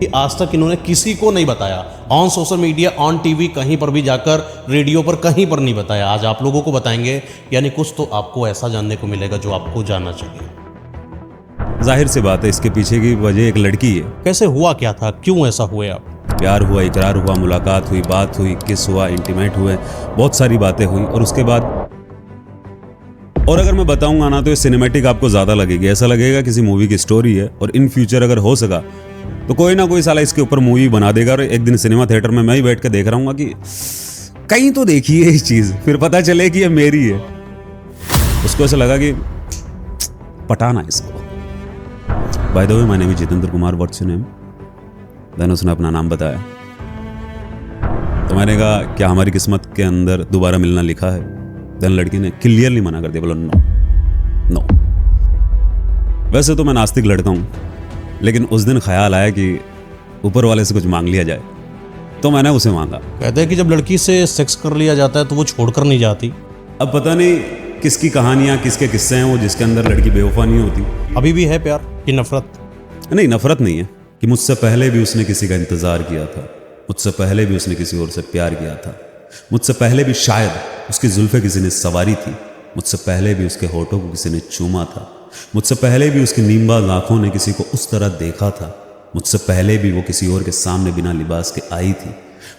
कि आज तक इन्होंने किसी को नहीं बताया, on social media, on TV, कहीं पर भी जाकर, रेडियो पर कहीं पर नहीं बताया। आज आप लोगों को बताएंगे, यानी कुछ तो आपको ऐसा जानने को मिलेगा जो आपको जानना चाहिए। जाहिर सी बात है, इसके पीछे की वजह एक लड़की है। कैसे हुआ, क्या था, क्यों ऐसा हुए आप? प्यार हुआ, इकरार हुआ, मुलाकात हुई, बात हुई, किस हुआ, इंटीमेट हुए, बहुत सारी बातें हुई और उसके बाद, और अगर मैं बताऊंगा ना तो ये सिनेमैटिक आपको ज़्यादा लगेगी, ऐसा लगेगा किसी मूवी की स्टोरी है। और इन फ्यूचर अगर हो सका तो कोई ना कोई साला इसके ऊपर मूवी बना देगा और एक दिन सिनेमा थिएटर में मैं ही बैठ कर देख रहा हूँ कि कहीं तो देखी है ये चीज़, फिर पता चले कि ये मेरी है। उसको ऐसा लगा कि पटाना इसको। By the way, my name is Jitendra Kumar, what's your name? Then उसने अपना नाम बताया तो मैंने कहा क्या हमारी किस्मत के अंदर दोबारा मिलना लिखा है? देन लड़की ने क्लियरली मना कर दिया, बोला नो नो। वैसे तो मैं नास्तिक लड़का हूँ, लेकिन उस दिन ख्याल आया कि ऊपर वाले से कुछ मांग लिया जाए, तो मैंने उसे मांगा। कहते हैं कि जब लड़की से सेक्स कर लिया जाता है तो वो छोड़कर नहीं जाती। अब पता नहीं किसकी कहानियाँ, किसके किस्से हैं वो जिसके अंदर लड़की बेवफा नहीं होती। अभी भी है प्यार कि नफरत? नहीं, नफरत नहीं है कि मुझसे पहले भी उसने किसी का इंतज़ार किया था, मुझसे पहले भी उसने किसी और से प्यार किया था, मुझसे पहले भी शायद उसकी जुल्फे किसी ने सवारी थी, मुझसे पहले भी उसके होठों को किसी ने चूमा था, मुझसे पहले भी उसकी नींबाज आंखों ने किसी को उस तरह देखा था, मुझसे पहले भी वो किसी और के सामने बिना लिबास के आई थी,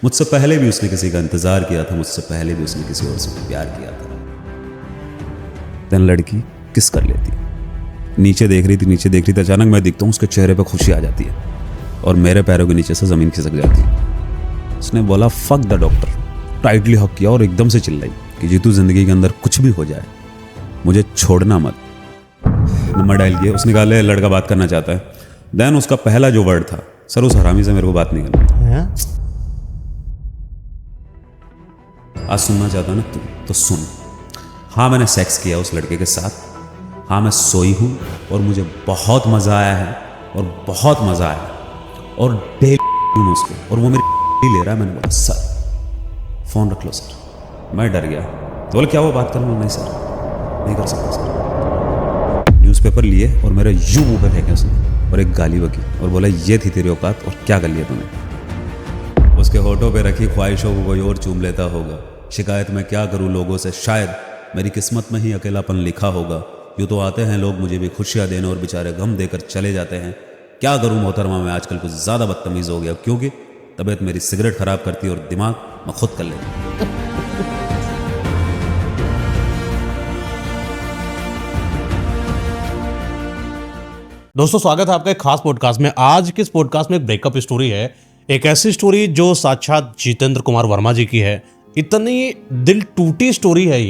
मुझसे पहले भी उसने किसी का इंतज़ार किया था, मुझसे पहले भी उसने किसी और से प्यार किया था। देन लड़की किस कर लेती, नीचे देख रही थी, अचानक मैं दिखता हूँ, उसके चेहरे पर खुशी आ जाती है और मेरे पैरों के नीचे से ज़मीन खिसक जाती है। उसने बोला फक द डॉक्टर, टाइटली हक किया और एकदम से चिल्लाई कि जीतू, जिंदगी के अंदर कुछ भी हो जाए मुझे छोड़ना मत। नंबर डायल किया, उसने कहा ले लड़का बात करना चाहता है। देन उसका पहला जो वर्ड था, सर उस हरामी से मेरे को बात नहीं करनी। आज सुनना चाहता ना तो सुन। हाँ, मैंने सेक्स किया उस लड़के के साथ, हाँ मैं सोई हूँ और मुझे बहुत मज़ा आया है और बहुत मज़ा आया और डेली उसको, और वो मेरी ले रहा है। मैंने बोला सर फ़ोन रख लो सर। मैं डर गया, तो बोले क्या वो बात कर लूँ? नहीं सर, नहीं कर सकता सर। न्यूज़पेपर लिए और मेरे यूं मुँह पे फेंके उसने और एक गाली बकी और बोला ये थी तेरी औकात और क्या कर लिया तूने? उसके होठों पे रखी ख्वाहिशों को कोई और चूम लेता होगा। शिकायत मैं क्या करूँ लोगों से, शायद मेरी किस्मत में ही अकेलापन लिखा होगा। यूँ तो आते हैं लोग मुझे भी खुशियाँ देने और बेचारे गम देकर चले जाते हैं। क्या करूँ मोहतरमा, मैं आजकल कुछ ज़्यादा बदतमीज़ हो गया, क्योंकि तबीयत मेरी सिगरेट ख़राब करती है और दिमाग मैं खुद कर लेता। दोस्तों, स्वागत है आपका एक खास पॉडकास्ट में। आज के इस पॉडकास्ट में एक ब्रेकअप स्टोरी है, एक ऐसी स्टोरी जो साक्षात जितेंद्र कुमार वर्मा जी की है। इतनी दिल टूटी स्टोरी है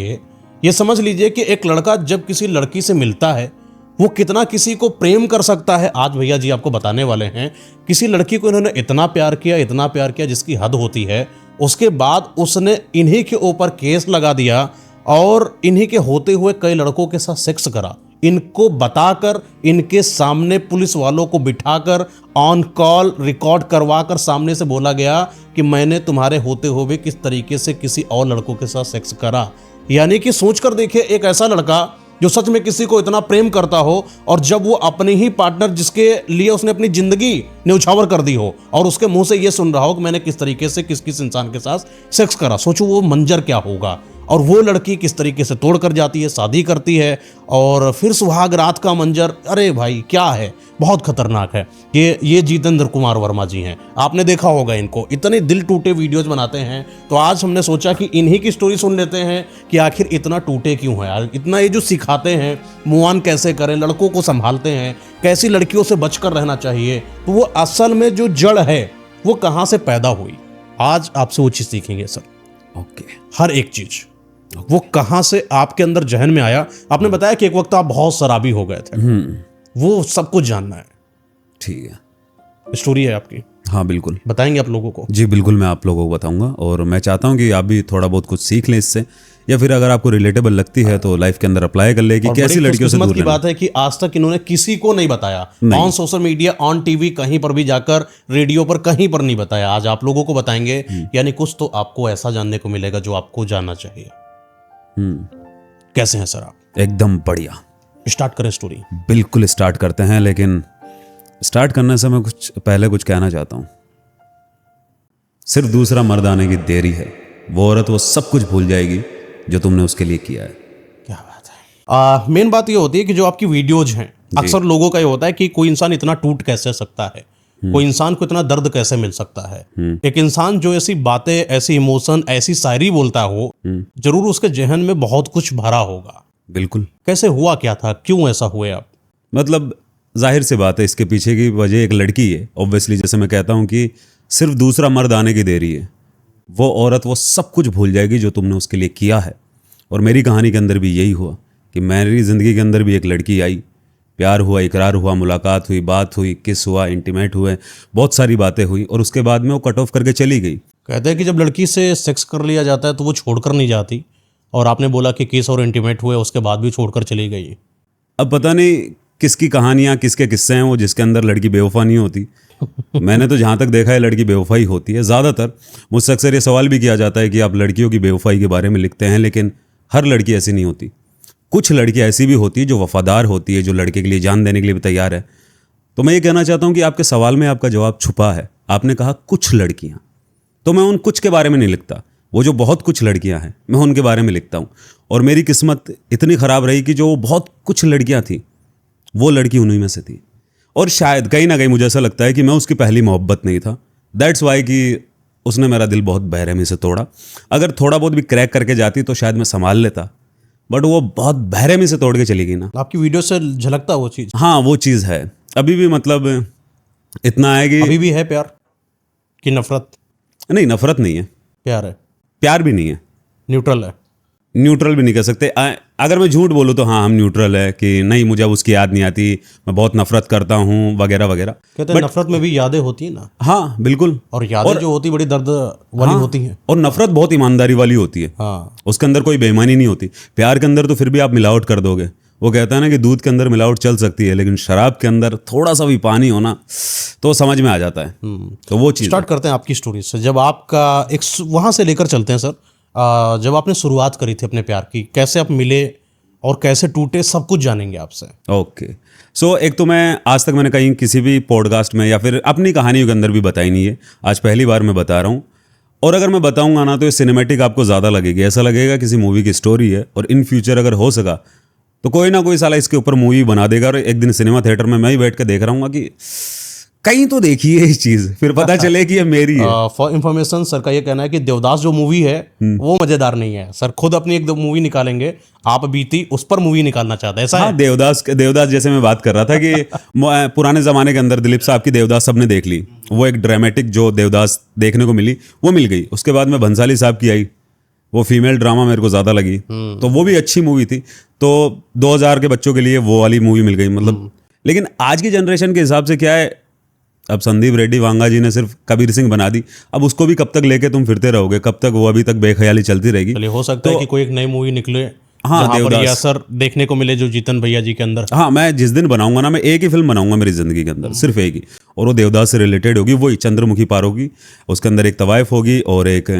ये समझ लीजिए कि एक लड़का जब किसी लड़की से मिलता है वो कितना किसी को प्रेम कर सकता है। आज भैया जी आपको बताने वाले हैं, किसी लड़की को इन्होंने इतना प्यार किया जिसकी हद होती है। उसके बाद उसने इन्हीं के ऊपर केस लगा दिया और इन्हीं के होते हुए कई लड़कों के साथ सेक्स करा। इनको बताकर, इनके सामने पुलिस वालों को बिठाकर ऑन कॉल रिकॉर्ड करवाकर सामने से बोला गया कि मैंने तुम्हारे होते हुए किस तरीके से किसी और लड़कों के साथ सेक्स करा। यानी कि सोचकर देखिए, एक ऐसा लड़का जो सच में किसी को इतना प्रेम करता हो और जब वो अपने ही पार्टनर जिसके लिए उसने अपनी जिंदगी न्यौछावर कर दी हो और उसके मुंह से ये सुन रहा हो कि मैंने किस तरीके से किस किस इंसान के साथ सेक्स करा, सोचो वो मंजर क्या होगा। और वो लड़की किस तरीके से तोड़ कर जाती है, शादी करती है और फिर सुहाग रात का मंजर, अरे भाई क्या है, बहुत खतरनाक है। ये जितेंद्र कुमार वर्मा जी हैं, आपने देखा होगा इनको, इतने दिल टूटे वीडियोज बनाते हैं। तो आज हमने सोचा कि इन्हीं की स्टोरी सुन लेते हैं कि आखिर इतना टूटे क्यों है, इतना ये जो सिखाते हैं मूव ऑन कैसे करें, लड़कों को संभालते हैं, कैसी लड़कियों से बचकर रहना चाहिए, तो वो असल में जो जड़ है वो कहाँ से पैदा हुई, आज आपसे वो चीज़ सीखेंगे सर। ओके, हर एक चीज़ वो कहां से आपके अंदर जहन में आया। आपने बताया कि एक वक्त आप बहुत शराबी हो गए थे, वो सब कुछ जानना है। ठीक है, स्टोरी है आपकी? हाँ बिल्कुल, बताएंगे आप लोगों को? जी बिल्कुल, मैं आप लोगों को बताऊंगा और मैं चाहता हूं कि आप भी थोड़ा बहुत कुछ सीख लें इससे, या फिर अगर आपको रिलेटेबल लगती है तो लाइफ के अंदर अप्लाई कर ले कि कैसी लड़कियों से दूर रहना। की बात है कि आज तक इन्होंने किसी को नहीं बताया, on social media, on TV, कहीं पर भी जाकर, रेडियो पर कहीं पर नहीं बताया। आज आप लोगों को बताएंगे, यानी कुछ तो आपको ऐसा जानने को मिलेगा जो आपको जानना चाहिए। कैसे हैं सर आप? एकदम बढ़िया। स्टार्ट करें स्टोरी? बिल्कुल स्टार्ट करते हैं, लेकिन स्टार्ट करने से मैं कुछ कहना चाहता हूँ। सिर्फ दूसरा मर्द आने की देरी है, वो औरत वो सब कुछ भूल जाएगी जो तुमने उसके लिए किया है। क्या बात है। मेन बात ये होती है कि जो आपकी वीडियोज हैं, अक्सर लोगों का ये होता है कि कोई इंसान इतना टूट कैसे सकता है, कोई इंसान को इतना दर्द कैसे मिल सकता है। एक इंसान जो ऐसी बातें, ऐसी इमोशन, ऐसी शायरी बोलता हो, जरूर उसके जहन में बहुत कुछ भरा होगा। बिल्कुल। कैसे हुआ, क्या था, क्यों ऐसा हुए आप? मतलब जाहिर सी बात है, इसके पीछे की वजह एक लड़की है। ऑब्वियसली जैसे मैं कहता हूँ कि सिर्फ दूसरा मर्द आने की देरी है, वो औरत वो सब कुछ भूल जाएगी जो तुमने उसके लिए किया है। और मेरी कहानी के अंदर भी यही हुआ कि मेरी ज़िंदगी के अंदर भी एक लड़की आई, प्यार हुआ, इकरार हुआ, मुलाकात हुई, बात हुई, किस हुआ, इंटीमेट हुए, बहुत सारी बातें हुई, और उसके बाद में वो कट ऑफ करके चली गई। कहते हैं कि जब लड़की से सेक्स कर लिया जाता है तो वो छोड़कर नहीं जाती, और आपने बोला कि किस और इंटीमेट हुए, उसके बाद भी छोड़कर चली गई। अब पता नहीं किसकी कहानियाँ, किसके किस्से हैं वो जिसके अंदर लड़की बेवफा नहीं होती। मैंने तो जहाँ तक देखा है लड़की बेवफाई होती है ज़्यादातर। मुझसे अक्सर ये सवाल भी किया जाता है कि आप लड़कियों की बेवफाई के बारे में लिखते हैं, लेकिन हर लड़की ऐसी नहीं होती। कुछ लड़की ऐसी भी होती है जो वफादार होती है, जो लड़के के लिए जान देने के लिए भी तैयार है। तो मैं ये कहना चाहता हूँ कि आपके सवाल में आपका जवाब छुपा है। आपने कहा कुछ लड़कियाँ, तो मैं उन कुछ के बारे में नहीं लिखता। वो जो बहुत कुछ लड़कियाँ हैं मैं उनके बारे में लिखता हूँ। और मेरी किस्मत इतनी ख़राब रही कि जो बहुत कुछ लड़कियाँ थी वो लड़की उन्हीं में से थी। और शायद कहीं ना कहीं मुझे ऐसा लगता है कि मैं उसकी पहली मोहब्बत नहीं था। दैट्स वाई कि उसने मेरा दिल बहुत बेरहमी से तोड़ा। अगर थोड़ा बहुत भी क्रैक करके जाती तो शायद मैं संभाल लेता, बट वो बहुत बेरहमी से तोड़ के चली गई ना। आपकी वीडियो से झलकता वो चीज़। हाँ, वो चीज़ है। अभी भी मतलब इतना है कि अभी भी है प्यार कि नफरत? नहीं, नफरत नहीं है, प्यार है। प्यार भी नहीं है, न्यूट्रल है। न्यूट्रल भी नहीं कह सकते। अगर मैं झूठ बोलूँ तो हाँ, हम न्यूट्रल है कि नहीं, मुझे अब उसकी याद नहीं आती, मैं बहुत नफरत करता हूँ वगैरह वगैरह। कहते हैं नफरत में भी यादें होती है ना। हाँ बिल्कुल। और यादें जो होती बड़ी दर्द वाली होती हैं। और नफरत बहुत ईमानदारी वाली होती है। हाँ, उसके अंदर कोई बेईमानी नहीं होती। प्यार के अंदर तो फिर भी आप मिलावट कर दोगे। वो कहता है ना कि दूध के अंदर मिलावट चल सकती है, लेकिन शराब के अंदर थोड़ा सा भी पानी होना तो समझ में आ जाता है। तो वो चीज़ स्टार्ट करते हैं आपकी स्टोरी से। जब आपका एक वहाँ से लेकर चलते हैं सर, जब आपने शुरुआत करी थी अपने प्यार की, कैसे आप मिले और कैसे टूटे, सब कुछ जानेंगे आपसे। ओके। सो एक तो मैं आज तक मैंने कहीं किसी भी पॉडकास्ट में या फिर अपनी कहानियों के अंदर भी बताई नहीं है, आज पहली बार मैं बता रहा हूँ। और अगर मैं बताऊंगा ना तो ये सिनेमैटिक आपको ज़्यादा लगेगी, ऐसा लगेगा किसी मूवी की स्टोरी है। और इन फ्यूचर अगर हो सका तो कोई ना कोई साला इसके ऊपर मूवी बना देगा, और एक दिन सिनेमा थिएटर में मैं ही बैठ के देख रहा हूँ कि कहीं तो देखी है इस चीज़, फिर पता चले कि ये मेरी है। फॉर इन्फॉर्मेशन, सर का ये कहना है कि देवदास जो मूवी है वो मजेदार नहीं है। सर खुद अपनी एक दो मूवी निकालेंगे, आप बीती उस पर मूवी निकालना चाहते हैं, ऐसा हाँ, है? देवदास जैसे मैं बात कर रहा था कि पुराने ज़माने के अंदर दिलीप साहब की देवदास सबने देख ली। वो एक ड्रामेटिक जो देवदास देखने को मिली वो मिल गई। उसके बाद में भंसाली साहब की आई, वो फीमेल ड्रामा मेरे को ज़्यादा लगी, तो वो भी अच्छी मूवी थी। तो 2000 के बच्चों के लिए वो वाली मूवी मिल गई मतलब। लेकिन आज की जनरेशन के हिसाब से क्या है, अब संदीप रेड्डी वांगा जी ने सिर्फ कबीर सिंह बना दी, अब उसको भी कब तक लेके तुम फिरते रहोगे, कब तक वो अभी तक बेख्याली चलती रहेगी। चलिए, हो सकता है कि कोई एक नई मूवी निकले हाँ, जहाँ पर देवदास। ये असर देखने को मिले जो जीतन भैया जी के अंदर। हाँ, मैं जिस दिन बनाऊंगा ना, मैं एक ही फिल्म बनाऊंगा मेरी जिंदगी के अंदर, सिर्फ एक ही, और वो देवदास से रिलेटेड होगी। वही चंद्रमुखी पार होगी, उसके अंदर एक तवाइफ होगी और एक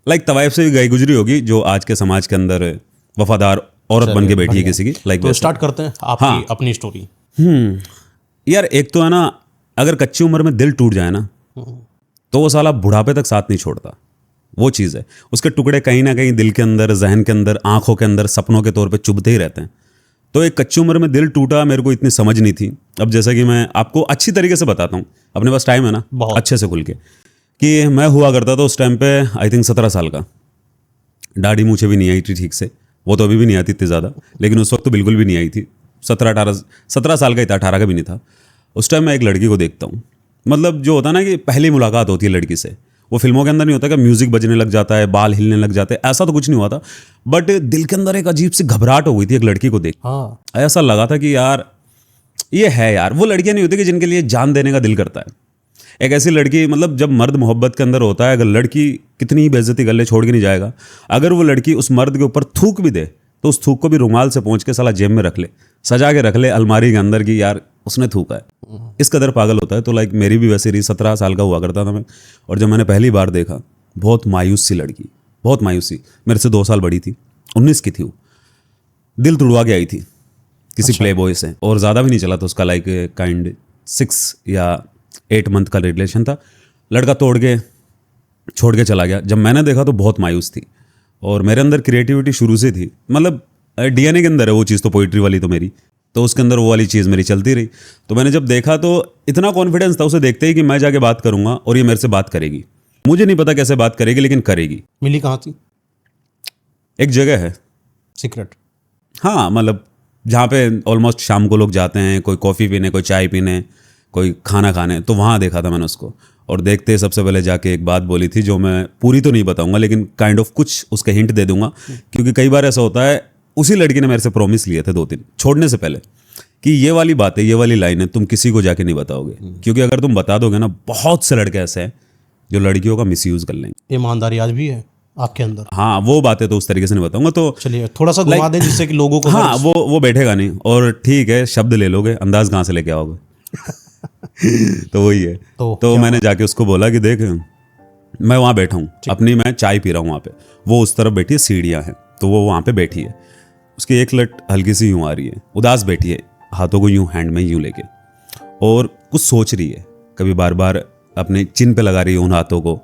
लाइक तवाइफ से गई गुजरी होगी जो आज के समाज के अंदर वफादार औरत बन के बैठी है किसी की, लाइक। तो स्टार्ट करते हैं आपकी अपनी स्टोरी। यार एक तो है ना, अगर कच्ची उम्र में दिल टूट जाए ना तो वो साला बुढ़ापे तक साथ नहीं छोड़ता। वो चीज़ है, उसके टुकड़े कहीं ना कहीं दिल के अंदर, जहन के अंदर, आंखों के अंदर सपनों के तौर पे चुभते ही रहते हैं। तो एक कच्ची उम्र में दिल टूटा, मेरे को इतनी समझ नहीं थी। अब जैसा कि मैं आपको अच्छी तरीके से बताता हूँ, अपने पास टाइम है ना, बहुत अच्छे से खुल के, कि मैं हुआ करता था उस टाइम पे आई थिंक 17 साल का। दाढ़ी मूछे भी नहीं आई थी ठीक से, वो तो अभी भी नहीं आती इतनी ज़्यादा, लेकिन उस वक्त तो बिल्कुल भी नहीं आई थी। 17 साल का ही था, 18 का भी नहीं था। उस टाइम मैं एक लड़की को देखता हूँ, मतलब जो होता है ना कि पहली मुलाकात होती है लड़की से, वो फिल्मों के अंदर नहीं होता कि म्यूजिक बजने लग जाता है, बाल हिलने लग जाते हैं, ऐसा तो कुछ नहीं हुआ था। बट दिल के अंदर एक अजीब सी घबराहट हो गई थी एक लड़की को देख। हाँ, ऐसा लगा था कि यार ये है यार, वो लड़कियां नहीं होती कि जिनके लिए जान देने का दिल करता है। एक ऐसी लड़की, मतलब जब मर्द मोहब्बत के अंदर होता है, अगर लड़की कितनी ही बेइज्जती कर ले छोड़ के नहीं जाएगा। अगर वो लड़की उस मर्द के ऊपर थूक भी दे तो उस थूक को भी रुमाल से पहुंच के साला जेब में रख ले, सजा के रख ले अलमारी के अंदर की, यार उसने थूका है। इस कदर पागल होता है। तो लाइक मेरी भी वैसे रही, 17 साल का हुआ करता था मैं। और जब मैंने पहली बार देखा, बहुत मायूस सी लड़की, बहुत मायूस सी, मेरे से 2 साल बड़ी थी, 19 की थी वो। दिल तुड़वा के आई थी किसी प्ले बॉय से, और ज़्यादा भी नहीं चला था उसका, लाइक काइंड 6 या 8 मंथ का रिलेशन था। लड़का तोड़ के छोड़ के चला गया। जब मैंने देखा तो बहुत मायूस थी, और मेरे अंदर क्रिएटिविटी शुरू से थी, मतलब डीएनए के अंदर है वो चीज़, तो पोइट्री वाली तो मेरी, तो उसके अंदर वो वाली चीज़ मेरी चलती रही। तो मैंने जब देखा तो इतना कॉन्फिडेंस था उसे देखते ही कि मैं जाके बात करूंगा और ये मेरे से बात करेगी। मुझे नहीं पता कैसे बात करेगी, लेकिन करेगी। मिली कहाँ थी? एक जगह है सीक्रेट? हाँ, मतलब जहाँ पे ऑलमोस्ट शाम को लोग जाते हैं, कोई कॉफ़ी पीने, कोई चाय पीने, कोई खाना खाने, तो वहाँ देखा था मैंने उसको। और देखते ही सबसे पहले जाके एक बात बोली थी, जो मैं पूरी तो नहीं बताऊंगा, लेकिन काइंड ऑफ कुछ उसके हिंट दे दूंगा, क्योंकि कई बार ऐसा होता है। उसी लड़की ने मेरे से प्रॉमिस लिए थे 2-3 छोड़ने से पहले कि ये वाली बातें, ये वाली लाइनें तुम किसी को जाके नहीं बताओगे, क्योंकि अगर तुम बता दोगे ना, बहुत से लड़के ऐसे हैं जो लड़कियों का मिसयूज कर लेंगे। ईमानदारी आज भी है आपके अंदर? हाँ, वो बातें तो उस तरीके से नहीं बताऊंगा। तो चलिए थोड़ा सा घुमा दें जिससे कि लोगों को हाँ, वो बैठेगा नहीं। और ठीक है, शब्द ले लोगे, अंदाज कहाँ से लेके आओगे? तो वही है। तो मैंने जाके उसको बोला कि देख, मैं वहाँ बैठा हूँ अपनी, मैं चाय पी रहा हूँ वहाँ पे, वो उस तरफ बैठी है, सीढ़ियाँ हैं, तो वो वहाँ पे बैठी है। उसकी एक लट हल्की सी यूँ आ रही है, उदास बैठी है, हाथों को यूँ हैंड में यूँ लेके, और कुछ सोच रही है, कभी बार बार अपने चिन पे लगा रही है उन हाथों को।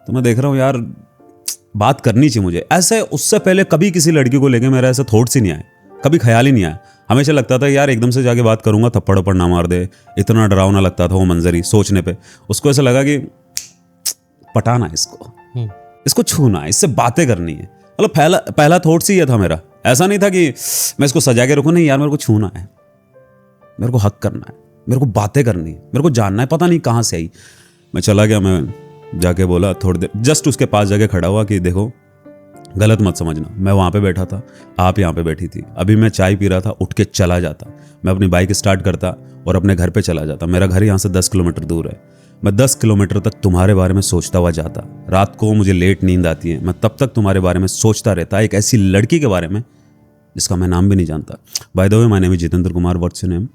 तो मैं देख रहा हूँ यार, बात करनी चाहिए मुझे। ऐसे उससे पहले कभी किसी लड़की को लेके मेरा ऐसा थॉट्स ही नहीं आया, कभी ख्याल ही नहीं आया। हमेशा लगता था यार एकदम से जाके बात करूंगा, थप्पड़ वप्पड़ ना मार दे, इतना डरावना लगता था वो मंजर ही सोचने पे। उसको ऐसा लगा कि पटाना है इसको छूना है, इससे बातें करनी है। मतलब पहला थॉट्स ही ये था मेरा। ऐसा नहीं था कि मैं इसको सजा के रखूं, नहीं यार, मेरे को छूना है, मेरे को हक करना है, मेरे को बातें करनी है, मेरे को जानना है, पता नहीं कहाँ से आई। मैं चला गया, मैं जाके बोला थोड़ी देर, जस्ट उसके पास जाके खड़ा हुआ कि देखो, गलत मत समझना, मैं वहाँ पे बैठा था, आप यहाँ पे बैठी थी, अभी मैं चाय पी रहा था, उठ के चला जाता, मैं अपनी बाइक स्टार्ट करता और अपने घर पे चला जाता। मेरा घर यहाँ से 10 किलोमीटर दूर है। मैं 10 किलोमीटर तक तुम्हारे बारे में सोचता हुआ जाता। रात को मुझे लेट नींद आती है, मैं तब तक तुम्हारे बारे में सोचता रहता, एक ऐसी लड़की के बारे में जिसका मैं नाम भी नहीं जानता। By the way, my name is Jitendra Kumar, what's your name?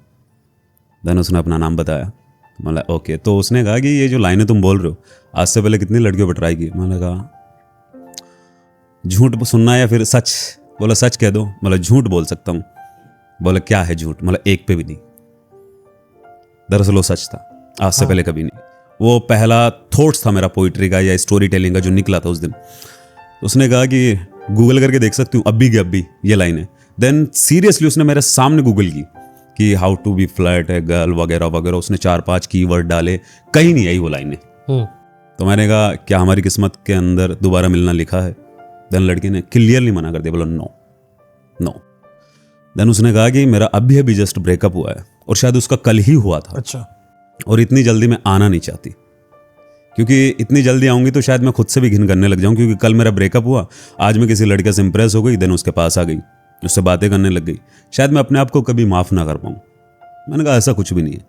Then उसने अपना नाम बताया। मतलब ओके। तो उसने कहा कि ये जो लाइनें तुम बोल रहे हो, आज से पहले कितनी लड़कियों पर ट्राई की? मैंने कहा झूठ सुनना या फिर सच? बोला सच कह दो। मतलब झूठ बोल सकता हूँ। बोला क्या है झूठ? मतलब एक पे भी नहीं। दरअसल वो सच था, आज से पहले कभी नहीं। वो पहला थॉट्स था मेरा पोइट्री का या स्टोरी टेलिंग का जो निकला था उस दिन। उसने कहा कि गूगल करके देख सकती हूँ अभी की अभी ये लाइन है। देन सीरियसली उसने मेरे सामने गूगल की कि how to be flirt a girl वगैरह वगैरह। उसने 4-5 कीवर्ड डाले, कहीं नहीं आई वो लाइनें। तो मैंने कहा क्या हमारी किस्मत के अंदर दोबारा मिलना लिखा है? देन लड़की ने क्लियरली मना कर दिया, बोला नो नो। देन उसने कहा कि मेरा अभी अभी जस्ट ब्रेकअप हुआ है, और शायद उसका कल ही हुआ था। अच्छा। और इतनी जल्दी मैं आना नहीं चाहती, क्योंकि इतनी जल्दी आऊंगी तो शायद मैं खुद से भी घिन करने लग जाऊं, क्योंकि कल मेरा ब्रेकअप हुआ, आज मैं किसी लड़के से इंप्रेस हो गई, देन उसके पास आ गई, उससे बातें करने लग गई, शायद मैं अपने आप को कभी माफ ना कर पाऊं। मैंने कहा ऐसा कुछ भी नहीं है,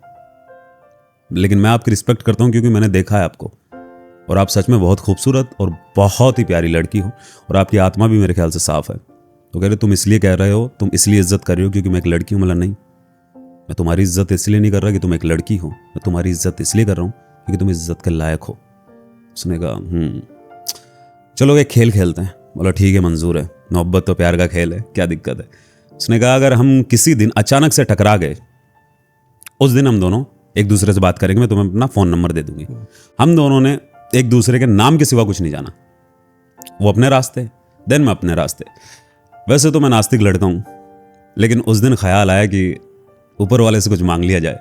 लेकिन मैं आपकी रिस्पेक्ट करता हूं क्योंकि मैंने देखा है आपको, और आप सच में बहुत खूबसूरत और बहुत ही प्यारी लड़की हो, और आपकी आत्मा भी मेरे ख्याल से साफ है। तो कह रहे तुम इसलिए कह रहे हो, तुम इसलिए इज्जत कर रही हो क्योंकि मैं एक लड़की हूं? मतलब नहीं, मैं तुम्हारी इज्जत इसलिए नहीं कर रहा कि तुम एक लड़की हो, मैं तुम्हारी इज्जत इसलिए कर रहा हूं क्योंकि तुम इज्जत के लायक हो। उसने कहा चलो एक खेल खेलते हैं। बोला ठीक है, मंजूर है, मोहब्बत तो प्यार का खेल है, क्या दिक्कत है? उसने कहा अगर हम किसी दिन अचानक से टकरा गए, उस दिन हम दोनों एक दूसरे से बात करेंगे, मैं तुम्हें अपना फ़ोन नंबर दे दूंगी। हम दोनों ने एक दूसरे के नाम के सिवा कुछ नहीं जाना, वो अपने रास्ते, देन मैं अपने रास्ते। वैसे तो मैं नास्तिक लड़का हूँ, लेकिन उस दिन ख्याल आया कि ऊपर वाले से कुछ मांग लिया जाए,